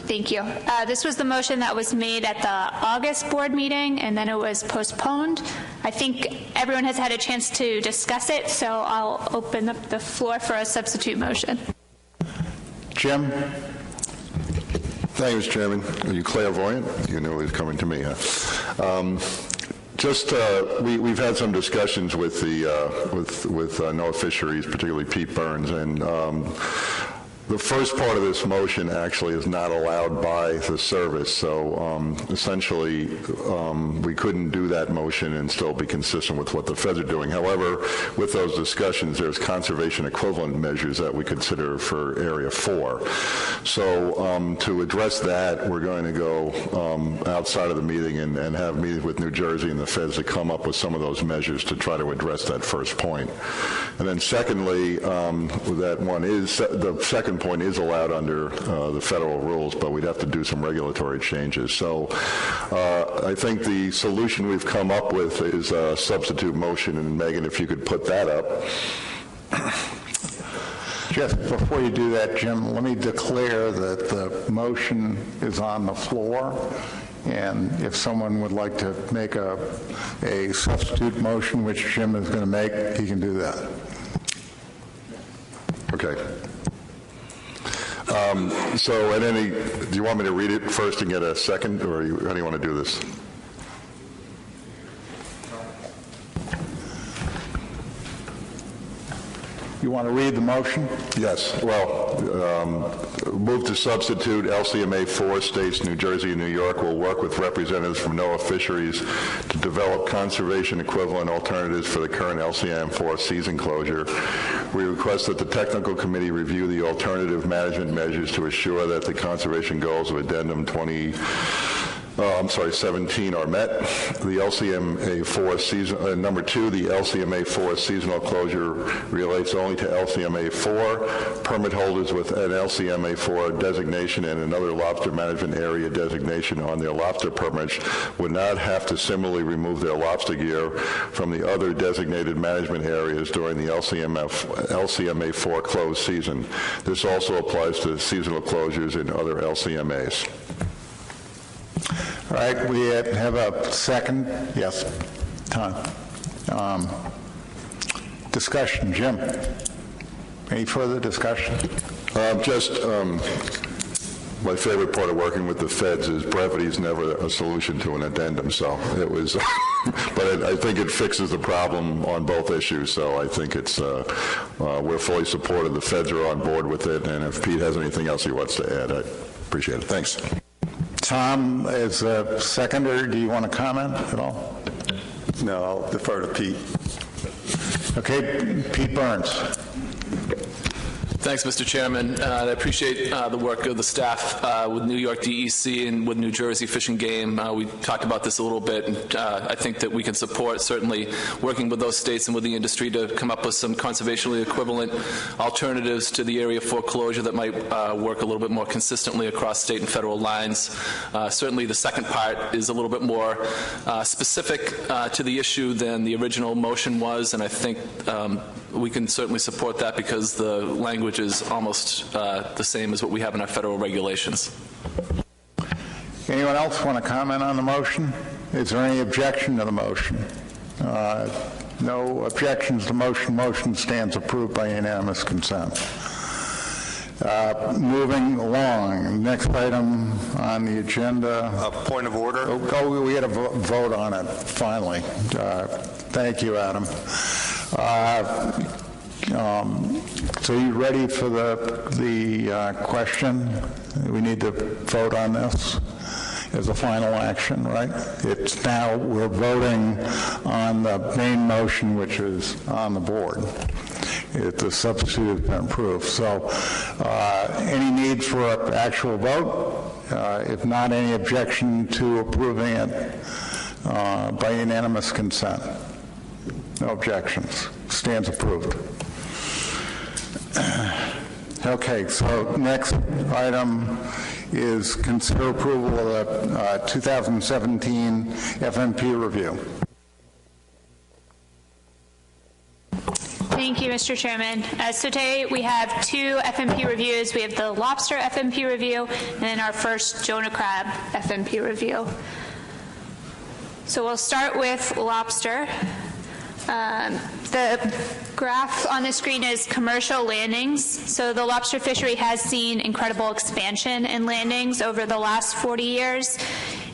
thank you. This was the motion that was made at the August board meeting, and then it was postponed. I think everyone has had a chance to discuss it, so I'll open up the floor for a substitute motion. Jim? Thank you, Mr. Chairman. Are you clairvoyant? You knew it was coming to me, huh? We've had some discussions with the with NOAA Fisheries, particularly Pete Burns, and The first part of this motion actually is not allowed by the service, so essentially we couldn't do that motion and still be consistent with what the feds are doing. However, with those discussions, there's conservation equivalent measures that we consider for Area 4. So to address that, we're going to go outside of the meeting and have meetings with New Jersey and the feds to come up with some of those measures to try to address that first point. And then secondly, that one is, the second point is allowed under the federal rules, but we'd have to do some regulatory changes. So I think the solution we've come up with is a substitute motion, and Megan, if you could put that up. Just before you do that, Jim, let me declare that the motion is on the floor, and if someone would like to make a substitute motion, which Jim is going to make, he can do that. Okay. So do you want me to read it first and get a second, or how do you want to do this? You want to read the motion? Yes. Well, move to substitute LCMA 4 states New Jersey and New York will work with representatives from NOAA Fisheries to develop conservation equivalent alternatives for the current LCM 4 season closure. We request that the technical committee review the alternative management measures to assure that the conservation goals of Addendum 17 are met. The LCMA 4 season, number 2, the LCMA 4 seasonal closure relates only to LCMA 4. Permit holders with an LCMA 4 designation and another lobster management area designation on their lobster permits would not have to similarly remove their lobster gear from the other designated management areas during the LCMA 4 closed season. This also applies to seasonal closures in other LCMAs. All right, we have a second. Yes, Tom. Discussion, Jim. Any further discussion? My favorite part of working with the feds is brevity is never a solution to an addendum, so it was, but I think it fixes the problem on both issues, so I think it's, we're fully supportive. The feds are on board with it, and if Pete has anything else he wants to add, I appreciate it. Thanks. Tom, as a seconder, do you want to comment at all? No, I'll defer to Pete. Okay, Pete Burns. Thanks, Mr. Chairman. I appreciate the work of the staff with New York DEC and with New Jersey Fish and Game. We talked about this a little bit, and I think that we can support certainly working with those states and with the industry to come up with some conservationally equivalent alternatives to the Area 4 closure that might work a little bit more consistently across state and federal lines. Certainly the second part is a little bit more specific to the issue than the original motion was, and I think we can certainly support that because the language is almost the same as what we have in our federal regulations. Anyone else want to comment on the motion? Is there any objection to the motion? No objections to the motion. Motion stands approved by unanimous consent. Moving along, next item on the agenda. A point of order. Oh, we had a vote on it, finally. Thank you, Adam. So you ready for the question? We need to vote on this as a final action, right? It's now, we're voting on the main motion, which is on the board. The substitute has been approved. So any need for an actual vote? If not, any objection to approving it by unanimous consent? No objections. Stands approved. Okay, so next item is consider approval of the 2017 FMP review. Thank you, Mr. Chairman. So today we have two FMP reviews. We have the Lobster FMP review and then our first Jonah Crab FMP review. So we'll start with Lobster. The graph on the screen is commercial landings. So the lobster fishery has seen incredible expansion in landings over the last 40 years.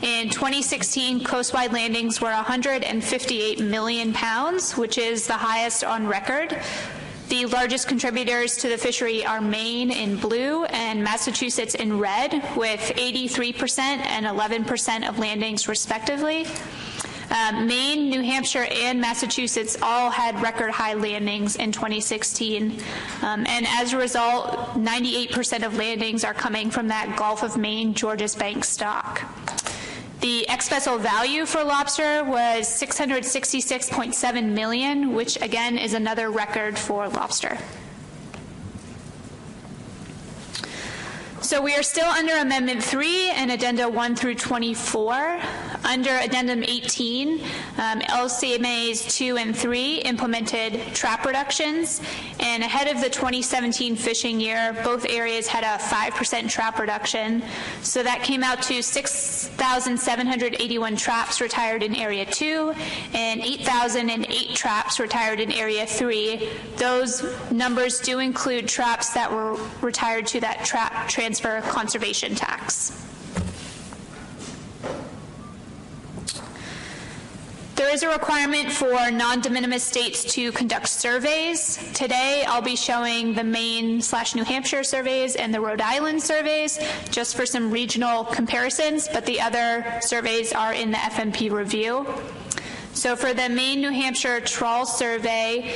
In 2016, coastwide landings were 158 million pounds, which is the highest on record. The largest contributors to the fishery are Maine in blue and Massachusetts in red, with 83% and 11% of landings respectively. Maine, New Hampshire, and Massachusetts all had record high landings in 2016. And as a result, 98% of landings are coming from that Gulf of Maine, Georges Bank stock. The ex-vessel value for lobster was $666.7 million, which again is another record for lobster. So we are still under Amendment 3 and Addenda 1 through 24. Under Addendum 18, LCMAs 2 and 3 implemented trap reductions, and ahead of the 2017 fishing year, both areas had a 5% trap reduction. So that came out to 6,781 traps retired in Area 2 and 8,008 traps retired in Area 3. Those numbers do include traps that were retired to that trap transfer conservation tax. There is a requirement for non-de minimis states to conduct surveys. Today, I'll be showing the Maine/New Hampshire surveys and the Rhode Island surveys, just for some regional comparisons, but the other surveys are in the FMP review. So for the Maine-New Hampshire trawl survey,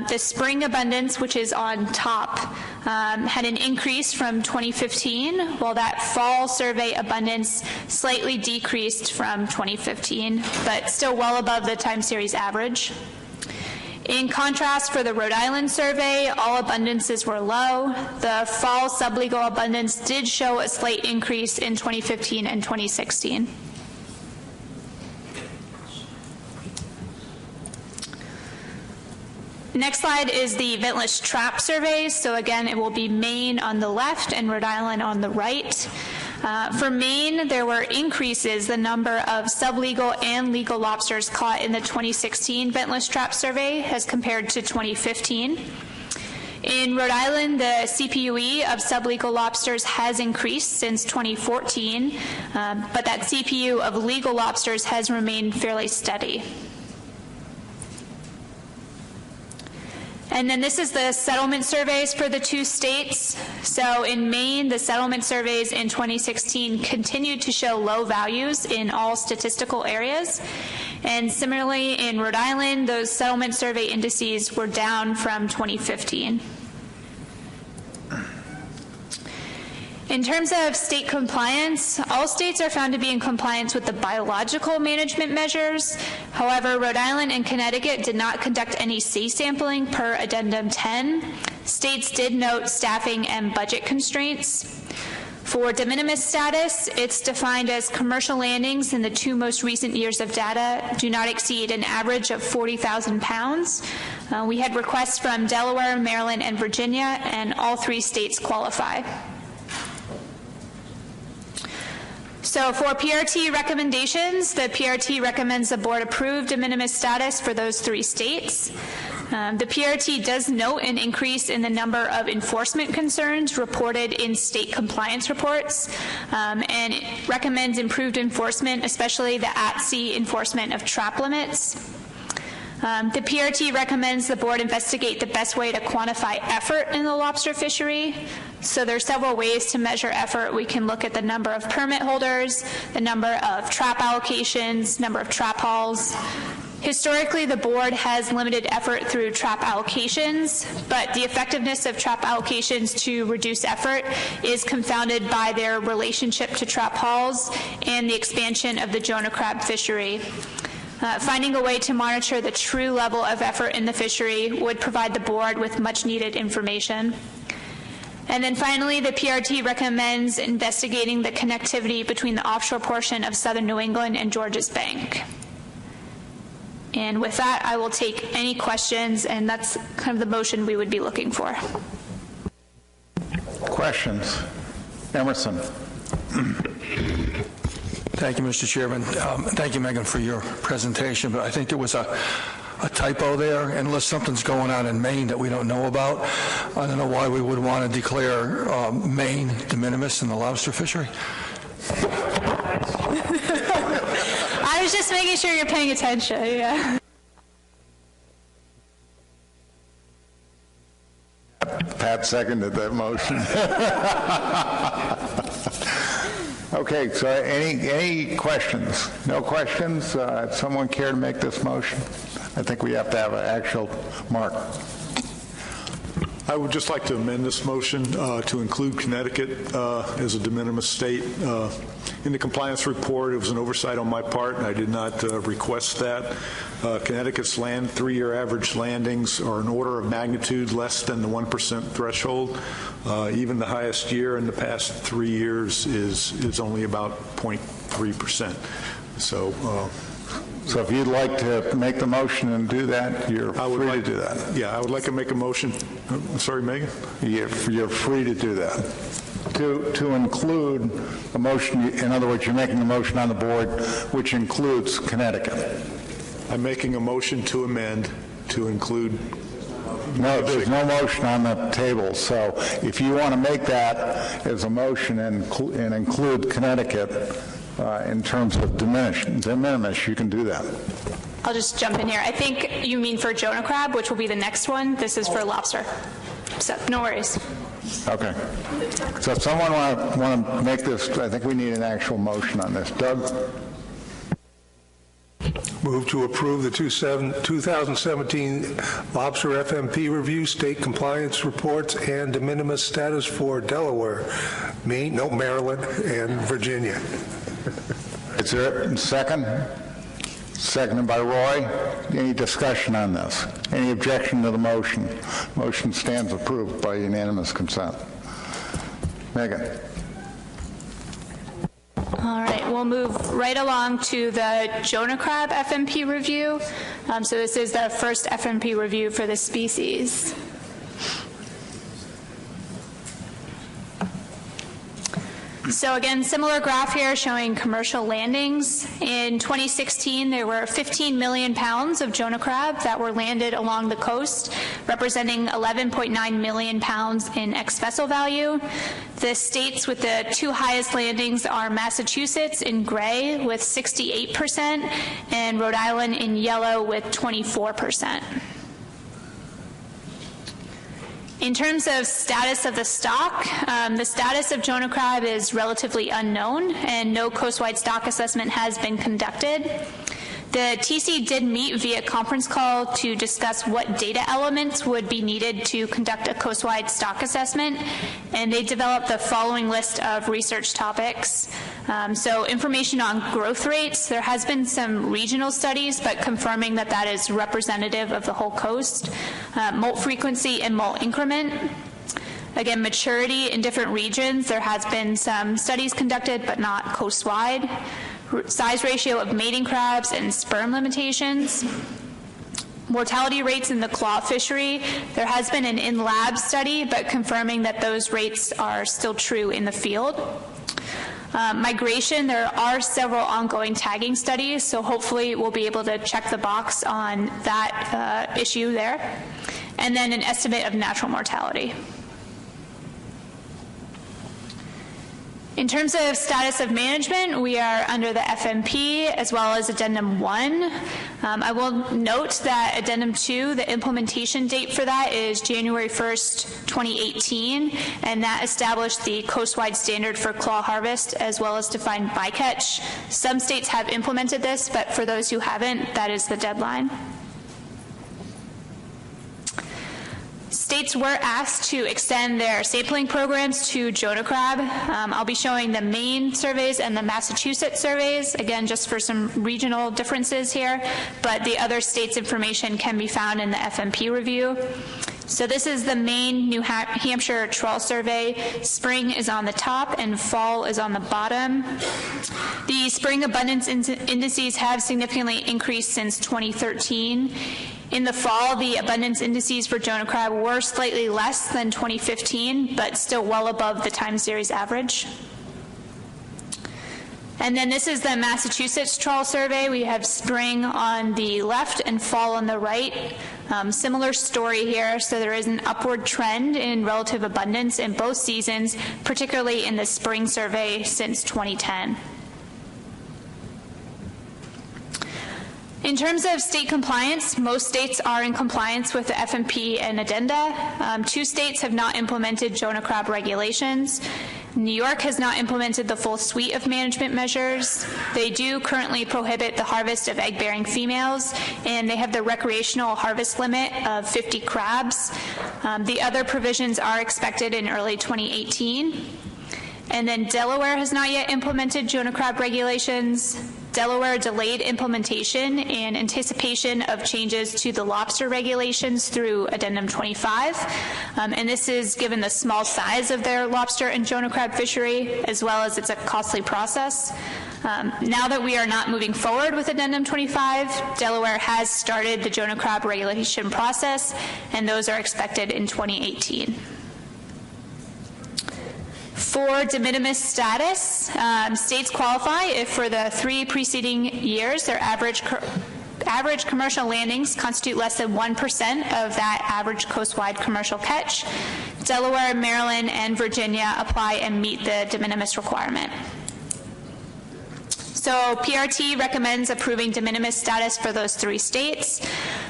the spring abundance, which is on top, had an increase from 2015, while that fall survey abundance slightly decreased from 2015, but still well above the time series average. In contrast, for the Rhode Island survey, all abundances were low. The fall sublegal abundance did show a slight increase in 2015 and 2016. Next slide is the ventless trap surveys. So again, it will be Maine on the left and Rhode Island on the right. For Maine, there were increases the number of sublegal and legal lobsters caught in the 2016 ventless trap survey as compared to 2015. In Rhode Island, the CPUE of sublegal lobsters has increased since 2014, but that CPU of legal lobsters has remained fairly steady. And then this is the settlement surveys for the two states. So in Maine, the settlement surveys in 2016 continued to show low values in all statistical areas. And similarly, in Rhode Island, those settlement survey indices were down from 2015. In terms of state compliance, all states are found to be in compliance with the biological management measures. However, Rhode Island and Connecticut did not conduct any sea sampling per Addendum 10. States did note staffing and budget constraints. For de minimis status, it's defined as commercial landings in the 2 most recent years of data do not exceed an average of 40,000 pounds. We had requests from Delaware, Maryland, and Virginia, and all 3 states qualify. So for PRT recommendations, the PRT recommends the board approve de minimis status for those 3 states. The PRT does note an increase in the number of enforcement concerns reported in state compliance reports, and it recommends improved enforcement, especially the at-sea enforcement of trap limits. The PRT recommends the board investigate the best way to quantify effort in the lobster fishery. So there are several ways to measure effort. We can look at the number of permit holders, the number of trap allocations, number of trap hauls. Historically, the board has limited effort through trap allocations, but the effectiveness of trap allocations to reduce effort is confounded by their relationship to trap hauls and the expansion of the Jonah crab fishery. Finding a way to monitor the true level of effort in the fishery would provide the board with much needed information. And then finally, the PRT recommends investigating the connectivity between the offshore portion of southern New England and Georges Bank. And with that, I will take any questions, and that's kind of the motion we would be looking for. Questions? Emerson. Thank you, Mr. Chairman. Thank you, Megan, for your presentation, but I think there was a typo there. Unless something's going on in Maine that we don't know about, I don't know why we would want to declare Maine de minimis in the lobster fishery. I was just making sure you're paying attention, yeah. Pat seconded that motion. Okay, so any questions? No questions? Someone care to make this motion? I think we have to have an actual mark. I would just like to amend this motion to include Connecticut as a de minimis state. In the compliance report, it was an oversight on my part, and I did not request that. Connecticut's 3-year average landings are an order of magnitude less than the 1% threshold. Even the highest year in the past 3 years is only about 0.3%. So if you'd like to make the motion and do that, you're free to do that. Yeah, I would like to make a motion. Sorry, Megan? You're free to do that. To include a motion, in other words, you're making a motion on the board which includes Connecticut. I'm making a motion to amend to include... No, there's no motion on the table, so if you want to make that as a motion and include Connecticut, in terms of de minimis, you can do that. I'll just jump in here. I think you mean for Jonah crab, which will be the next one. This is for lobster. So no worries. Okay. So if someone want to make this, I think we need an actual motion on this. Doug? Move to approve the 2017 Lobster FMP review, state compliance reports, and de minimis status for Delaware, Maryland, and Virginia. Is there a second? Seconded by Roy. Any discussion on this? Any objection to the motion? Motion stands approved by unanimous consent. Megan. All right, we'll move right along to the Jonah crab FMP review. So this is the first FMP review for the species. So again, similar graph here showing commercial landings. In 2016, there were 15 million pounds of Jonah crab that were landed along the coast, representing 11.9 million pounds in ex-vessel value. The states with the two highest landings are Massachusetts in gray with 68% and Rhode Island in yellow with 24%. In terms of status of the stock, the status of Jonah crab is relatively unknown, and no coastwide stock assessment has been conducted. The TC did meet via conference call to discuss what data elements would be needed to conduct a coastwide stock assessment, and they developed the following list of research topics. So information on growth rates. There has been some regional studies, but confirming that that is representative of the whole coast. Molt frequency and molt increment. Again, maturity in different regions. There has been some studies conducted, but not coastwide. Size ratio of mating crabs and sperm limitations. Mortality rates in the claw fishery. There has been an in-lab study, but confirming that those rates are still true in the field. Migration, there are several ongoing tagging studies, so hopefully we'll be able to check the box on that issue there. And then an estimate of natural mortality. In terms of status of management, we are under the FMP as well as Addendum 1. I will note that Addendum 2, the implementation date for that is January 1st, 2018, and that established the coastwide standard for claw harvest as well as defined bycatch. Some states have implemented this, but for those who haven't, that is the deadline. States were asked to extend their sampling programs to Jonah crab. I'll be showing the Maine surveys and the Massachusetts surveys, again, just for some regional differences here, but the other states' information can be found in the FMP review. So this is the Maine, New Hampshire trawl survey. Spring is on the top and fall is on the bottom. The spring abundance indices have significantly increased since 2013. In the fall, the abundance indices for Jonah crab were slightly less than 2015, but still well above the time series average. And then this is the Massachusetts trawl survey. We have spring on the left and fall on the right. Similar story here, so there is an upward trend in relative abundance in both seasons, particularly in the spring survey since 2010. In terms of state compliance, most states are in compliance with the FMP and addenda. 2 states have not implemented Jonah crab regulations. New York has not implemented the full suite of management measures. They do currently prohibit the harvest of egg-bearing females, and they have the recreational harvest limit of 50 crabs. The other provisions are expected in early 2018. And then Delaware has not yet implemented Jonah crab regulations. Delaware delayed implementation in anticipation of changes to the lobster regulations through Addendum 25. And this is given the small size of their lobster and Jonah crab fishery, as well as it's a costly process. Now that we are not moving forward with Addendum 25, Delaware has started the Jonah crab regulation process, and those are expected in 2018. For de minimis status, states qualify if for the 3 preceding years their average commercial landings constitute less than 1% of that average coastwide commercial catch. Delaware, Maryland, and Virginia apply and meet the de minimis requirement. So PRT recommends approving de minimis status for those 3 states.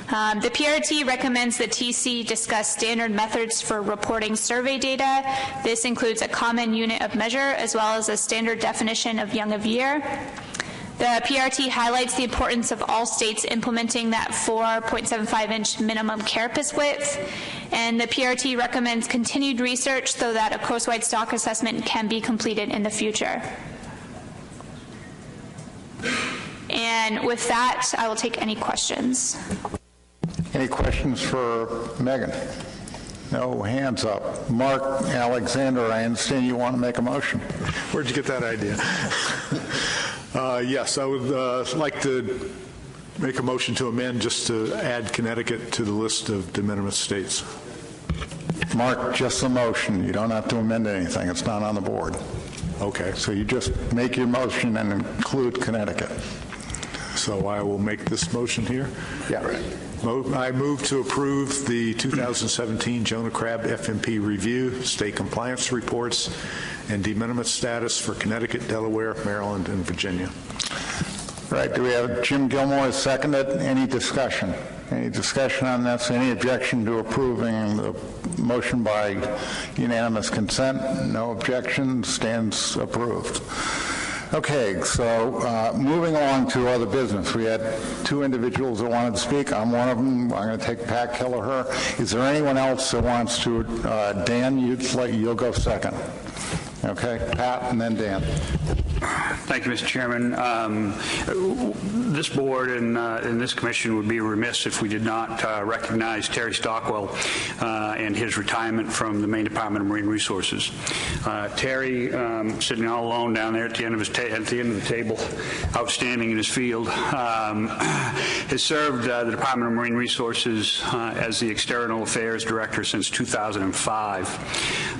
The PRT recommends the TC discuss standard methods for reporting survey data. This includes a common unit of measure as well as a standard definition of young of year. The PRT highlights the importance of all states implementing that 4.75-inch minimum carapace width, and the PRT recommends continued research so that a coastwide stock assessment can be completed in the future. And with that, I will take any questions. Any questions for Megan? No hands up. Mark Alexander, I understand you want to make a motion. Where'd you get that idea? Yes, I would like to make a motion to amend just to add Connecticut to the list of de minimis states. Mark, just a motion. You don't have to amend anything. It's not on the board. Okay. So you just make your motion and include Connecticut. So I will make this motion here. Yeah. I move to approve the 2017 Jonah crab FMP review, state compliance reports, and de minimis status for Connecticut, Delaware, Maryland, and Virginia. Right. Do we have Jim Gilmore has seconded? Any discussion? Any discussion on this? Any objection to approving the motion by unanimous consent? No objection. Stands approved. Okay, so moving on to other business. We had 2 individuals that wanted to speak. I'm one of them. I'm going to take Pat Kelleher. Is there anyone else that wants to? Dan, you'll go second. Okay, Pat, and then Dan. Thank you, Mr. Chairman. This board and this commission would be remiss if we did not recognize Terry Stockwell and his retirement from the Maine Department of Marine Resources. Terry, sitting all alone down there at the end of the table, outstanding in his field, has served the Department of Marine Resources as the External Affairs Director since 2005,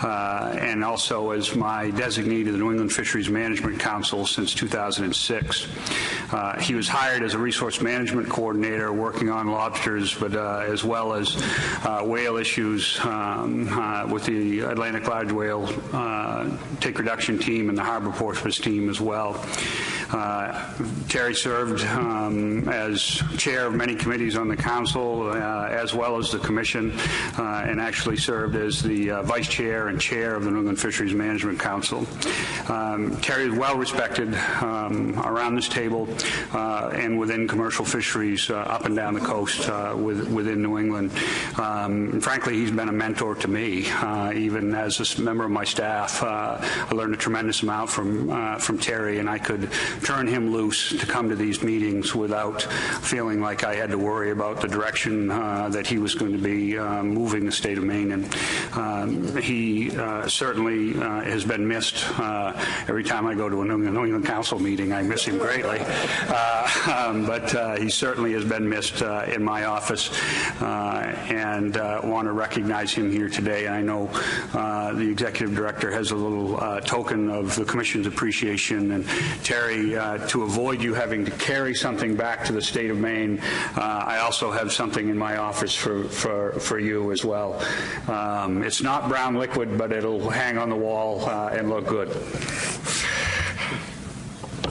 and also as my designee to the New England Fisheries Management Council since 2006. He was hired as a resource management coordinator working on lobsters, but as well as whale issues with the Atlantic large whale take reduction team and the harbor porpoise team as well. Terry served as chair of many committees on the council, as well as the commission, and actually served as the vice chair and chair of the New England Fisheries Management Council. Terry is well respected around this table and within commercial fisheries up and down the coast within New England. And frankly, he's been a mentor to me. Even as a member of my staff, I learned a tremendous amount from Terry, and I could turn him loose to come to these meetings without feeling like I had to worry about the direction that he was going to be moving the state of Maine. And he certainly has been missed. Every time I go to a New England Council meeting, I miss him greatly. But he certainly has been missed in my office, and want to recognize him here today. I know the executive director has a little token of the commission's appreciation. And Terry, to avoid you having to carry something back to the state of Maine, I also have something in my office for you as well. It's not brown liquid, but it'll hang on the wall and look good.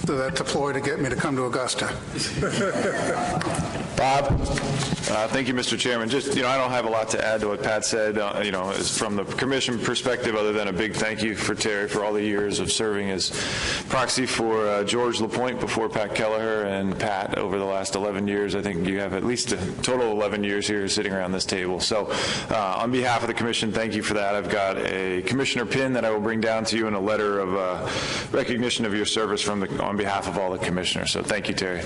that's a ploy to get me to come to Augusta. Bob? Thank you, Mr. Chairman. Just, I don't have a lot to add to what Pat said, is from the commission perspective, other than a big thank you for Terry for all the years of serving as proxy for George LaPointe before Pat Kelleher, and Pat over the last 11 years. I think you have at least a total of 11 years here sitting around this table. So on behalf of the commission, thank you for that. I've got a commissioner pin that I will bring down to you and a letter of recognition of your service on behalf of all the commissioners. So thank you, Terry.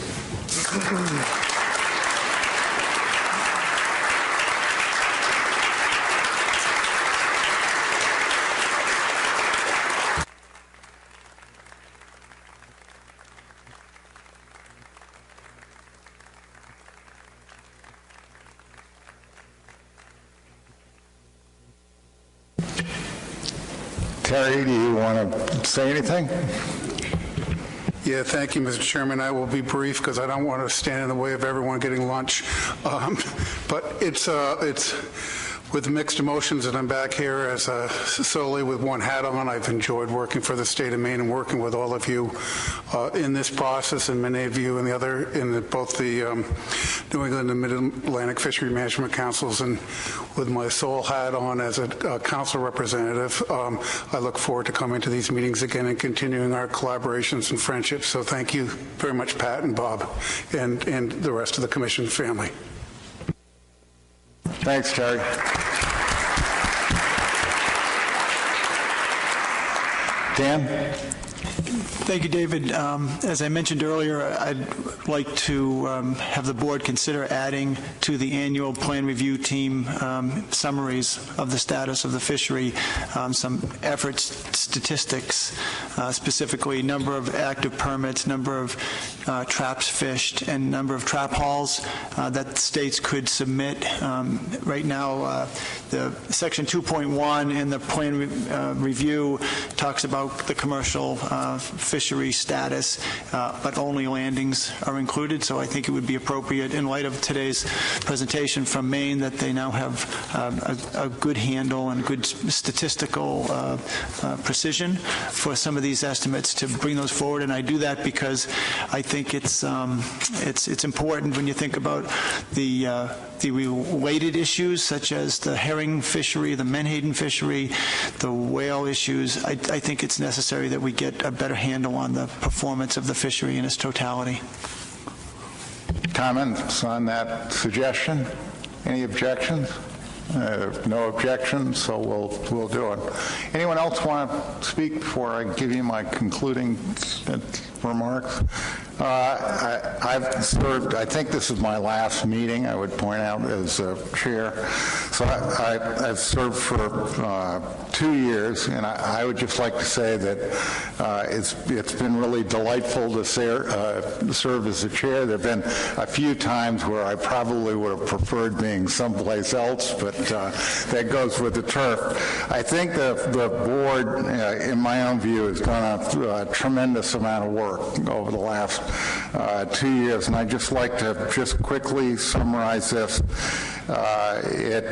Terry, do you want to say anything? Yeah, thank you, Mr. Chairman. I will be brief because I don't want to stand in the way of everyone getting lunch. But it's with mixed emotions that I'm back here as solely with one hat on. I've enjoyed working for the state of Maine and working with all of you in this process, and many of you in both the New England and Mid-Atlantic Fishery Management Councils, and with my sole hat on as a council representative. I look forward to coming to these meetings again and continuing our collaborations and friendships. So thank you very much, Pat and Bob, and the rest of the commission family. Thanks, Terry. Dan? Thank you, David. As I mentioned earlier, I'd like to have the board consider adding to the annual plan review team summaries of the status of the fishery some efforts, statistics, specifically number of active permits, number of traps fished, and number of trap hauls that states could submit. Right now, the Section 2.1 in the plan review talks about the commercial fishery status, but only landings are included. So I think it would be appropriate, in light of today's presentation from Maine, that they now have a good handle and good statistical precision for some of these estimates, to bring those forward. And I do that because I think it's important when you think about the related issues, such as the herring fishery, the menhaden fishery, the whale issues. I think it's necessary that we get a better handle on the performance of the fishery in its totality. Comments on that suggestion? Any objections? No objections, so we'll do it. Anyone else want to speak before I give you my concluding remarks? I've served, I think this is my last meeting, I would point out, as chair. So I've served for 2 years, and I would just like to say that it's been really delightful to serve as the chair. There have been a few times where I probably would have preferred being someplace else, but that goes with the turf. I think the board, in my own view, has done a tremendous amount of work over the last 2 years, and I'd just like to just quickly summarize this.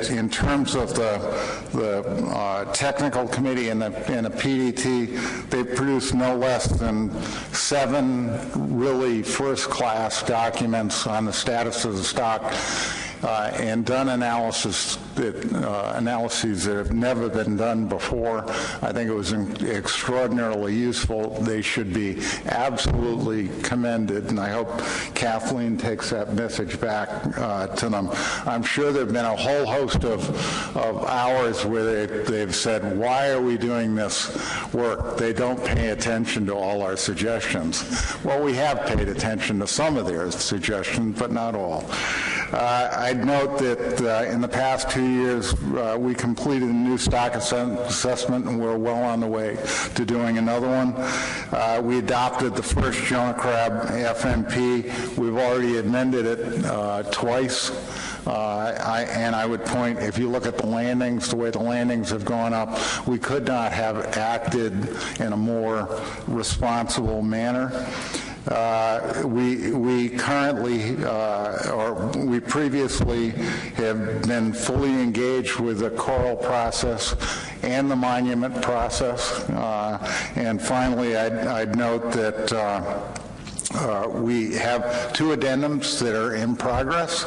In terms of the technical committee and the PDT, they produced no less than 7 really first-class documents on the status of the stock, and done analyses that have never been done before. I think it was extraordinarily useful. They should be absolutely commended, and I hope Kathleen takes that message back to them. I'm sure there have been a whole host of hours where they've said, why are we doing this work? They don't pay attention to all our suggestions. Well, we have paid attention to some of their suggestions, but not all. I'd note that in the past 2 years, we completed a new stock assessment, and we're well on the way to doing another one. We adopted the first Jonah crab FMP. We've already amended it twice. And I would point, if you look at the landings, the way the landings have gone up, we could not have acted in a more responsible manner. We currently, or we previously have been fully engaged with the coral process and the monument process. And finally, I'd note that we have two addendums that are in progress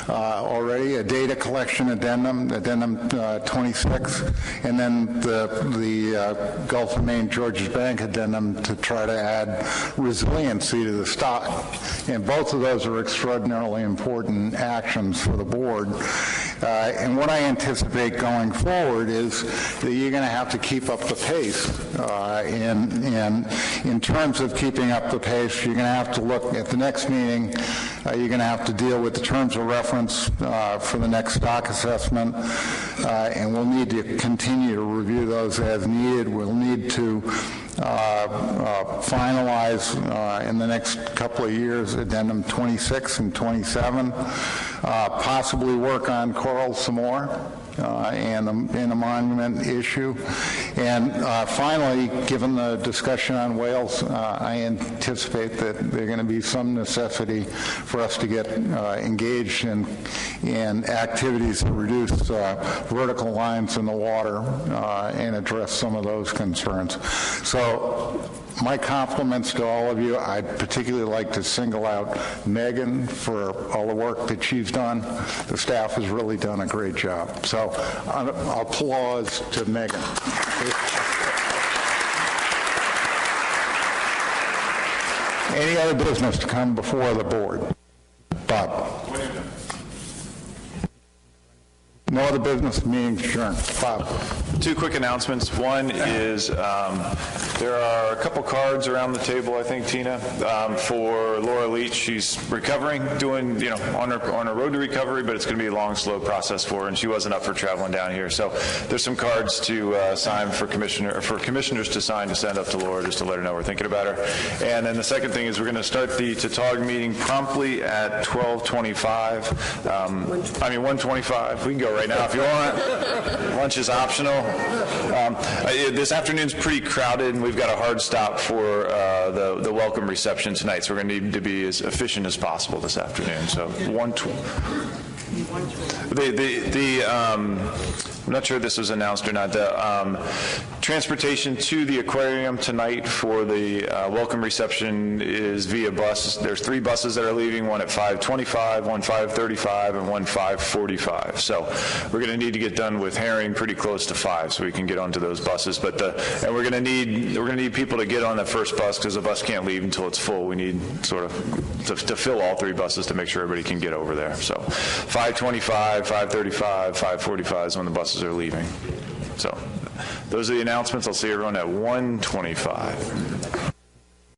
already, a data collection addendum, addendum 26, and then the Gulf of Maine Georges Bank addendum to try to add resiliency to the stock. And both of those are extraordinarily important actions for the board. And what I anticipate going forward is that you're going to have to keep up the pace. And in terms of keeping up the pace, you're going to have to look at the next meeting. You're going to have to deal with the terms of reference for the next stock assessment, and we'll need to continue to review those as needed. We'll need to finalize in the next couple of years addendum 26 and 27, possibly work on coral some more, and a monument issue. And finally, given the discussion on whales, I anticipate that there's going to be some necessity for us to get engaged in activities to reduce vertical lines in the water and address some of those concerns. So my compliments to all of you. I'd particularly like to single out Megan for all the work that she's done. The staff has really done a great job. So applause to Megan. Any other business to come before the board? Bob? No other business, meeting adjourned. Bob? Two quick announcements. One is there are a couple cards around the table, I think, Tina, for Laura Leach. She's recovering, doing, on her road to recovery, but it's going to be a long, slow process for her, and she wasn't up for traveling down here. So there's some cards to sign for commissioners to sign to send up to Laura just to let her know we're thinking about her. And then the second thing is we're going to start the TATOG meeting promptly at 12:25. 1:25. We can go right now if you want. Lunch is optional. This afternoon's pretty crowded, and we've got a hard stop for the welcome reception tonight, so we're going to need to be as efficient as possible this afternoon. So I'm not sure if this was announced or not. The transportation to the aquarium tonight for the welcome reception is via bus. There's 3 buses that are leaving, one at 5:25, one 5:35, and one 5:45. So we're going to need to get done with Herring pretty close to 5 so we can get onto those buses. But and we're going to need people to get on the first bus because the bus can't leave until it's full. We need sort of to fill all 3 buses to make sure everybody can get over there. So 5:25, 5:35, 5:45 is when the buses are leaving. So those are the announcements. I'll see everyone at 1:25.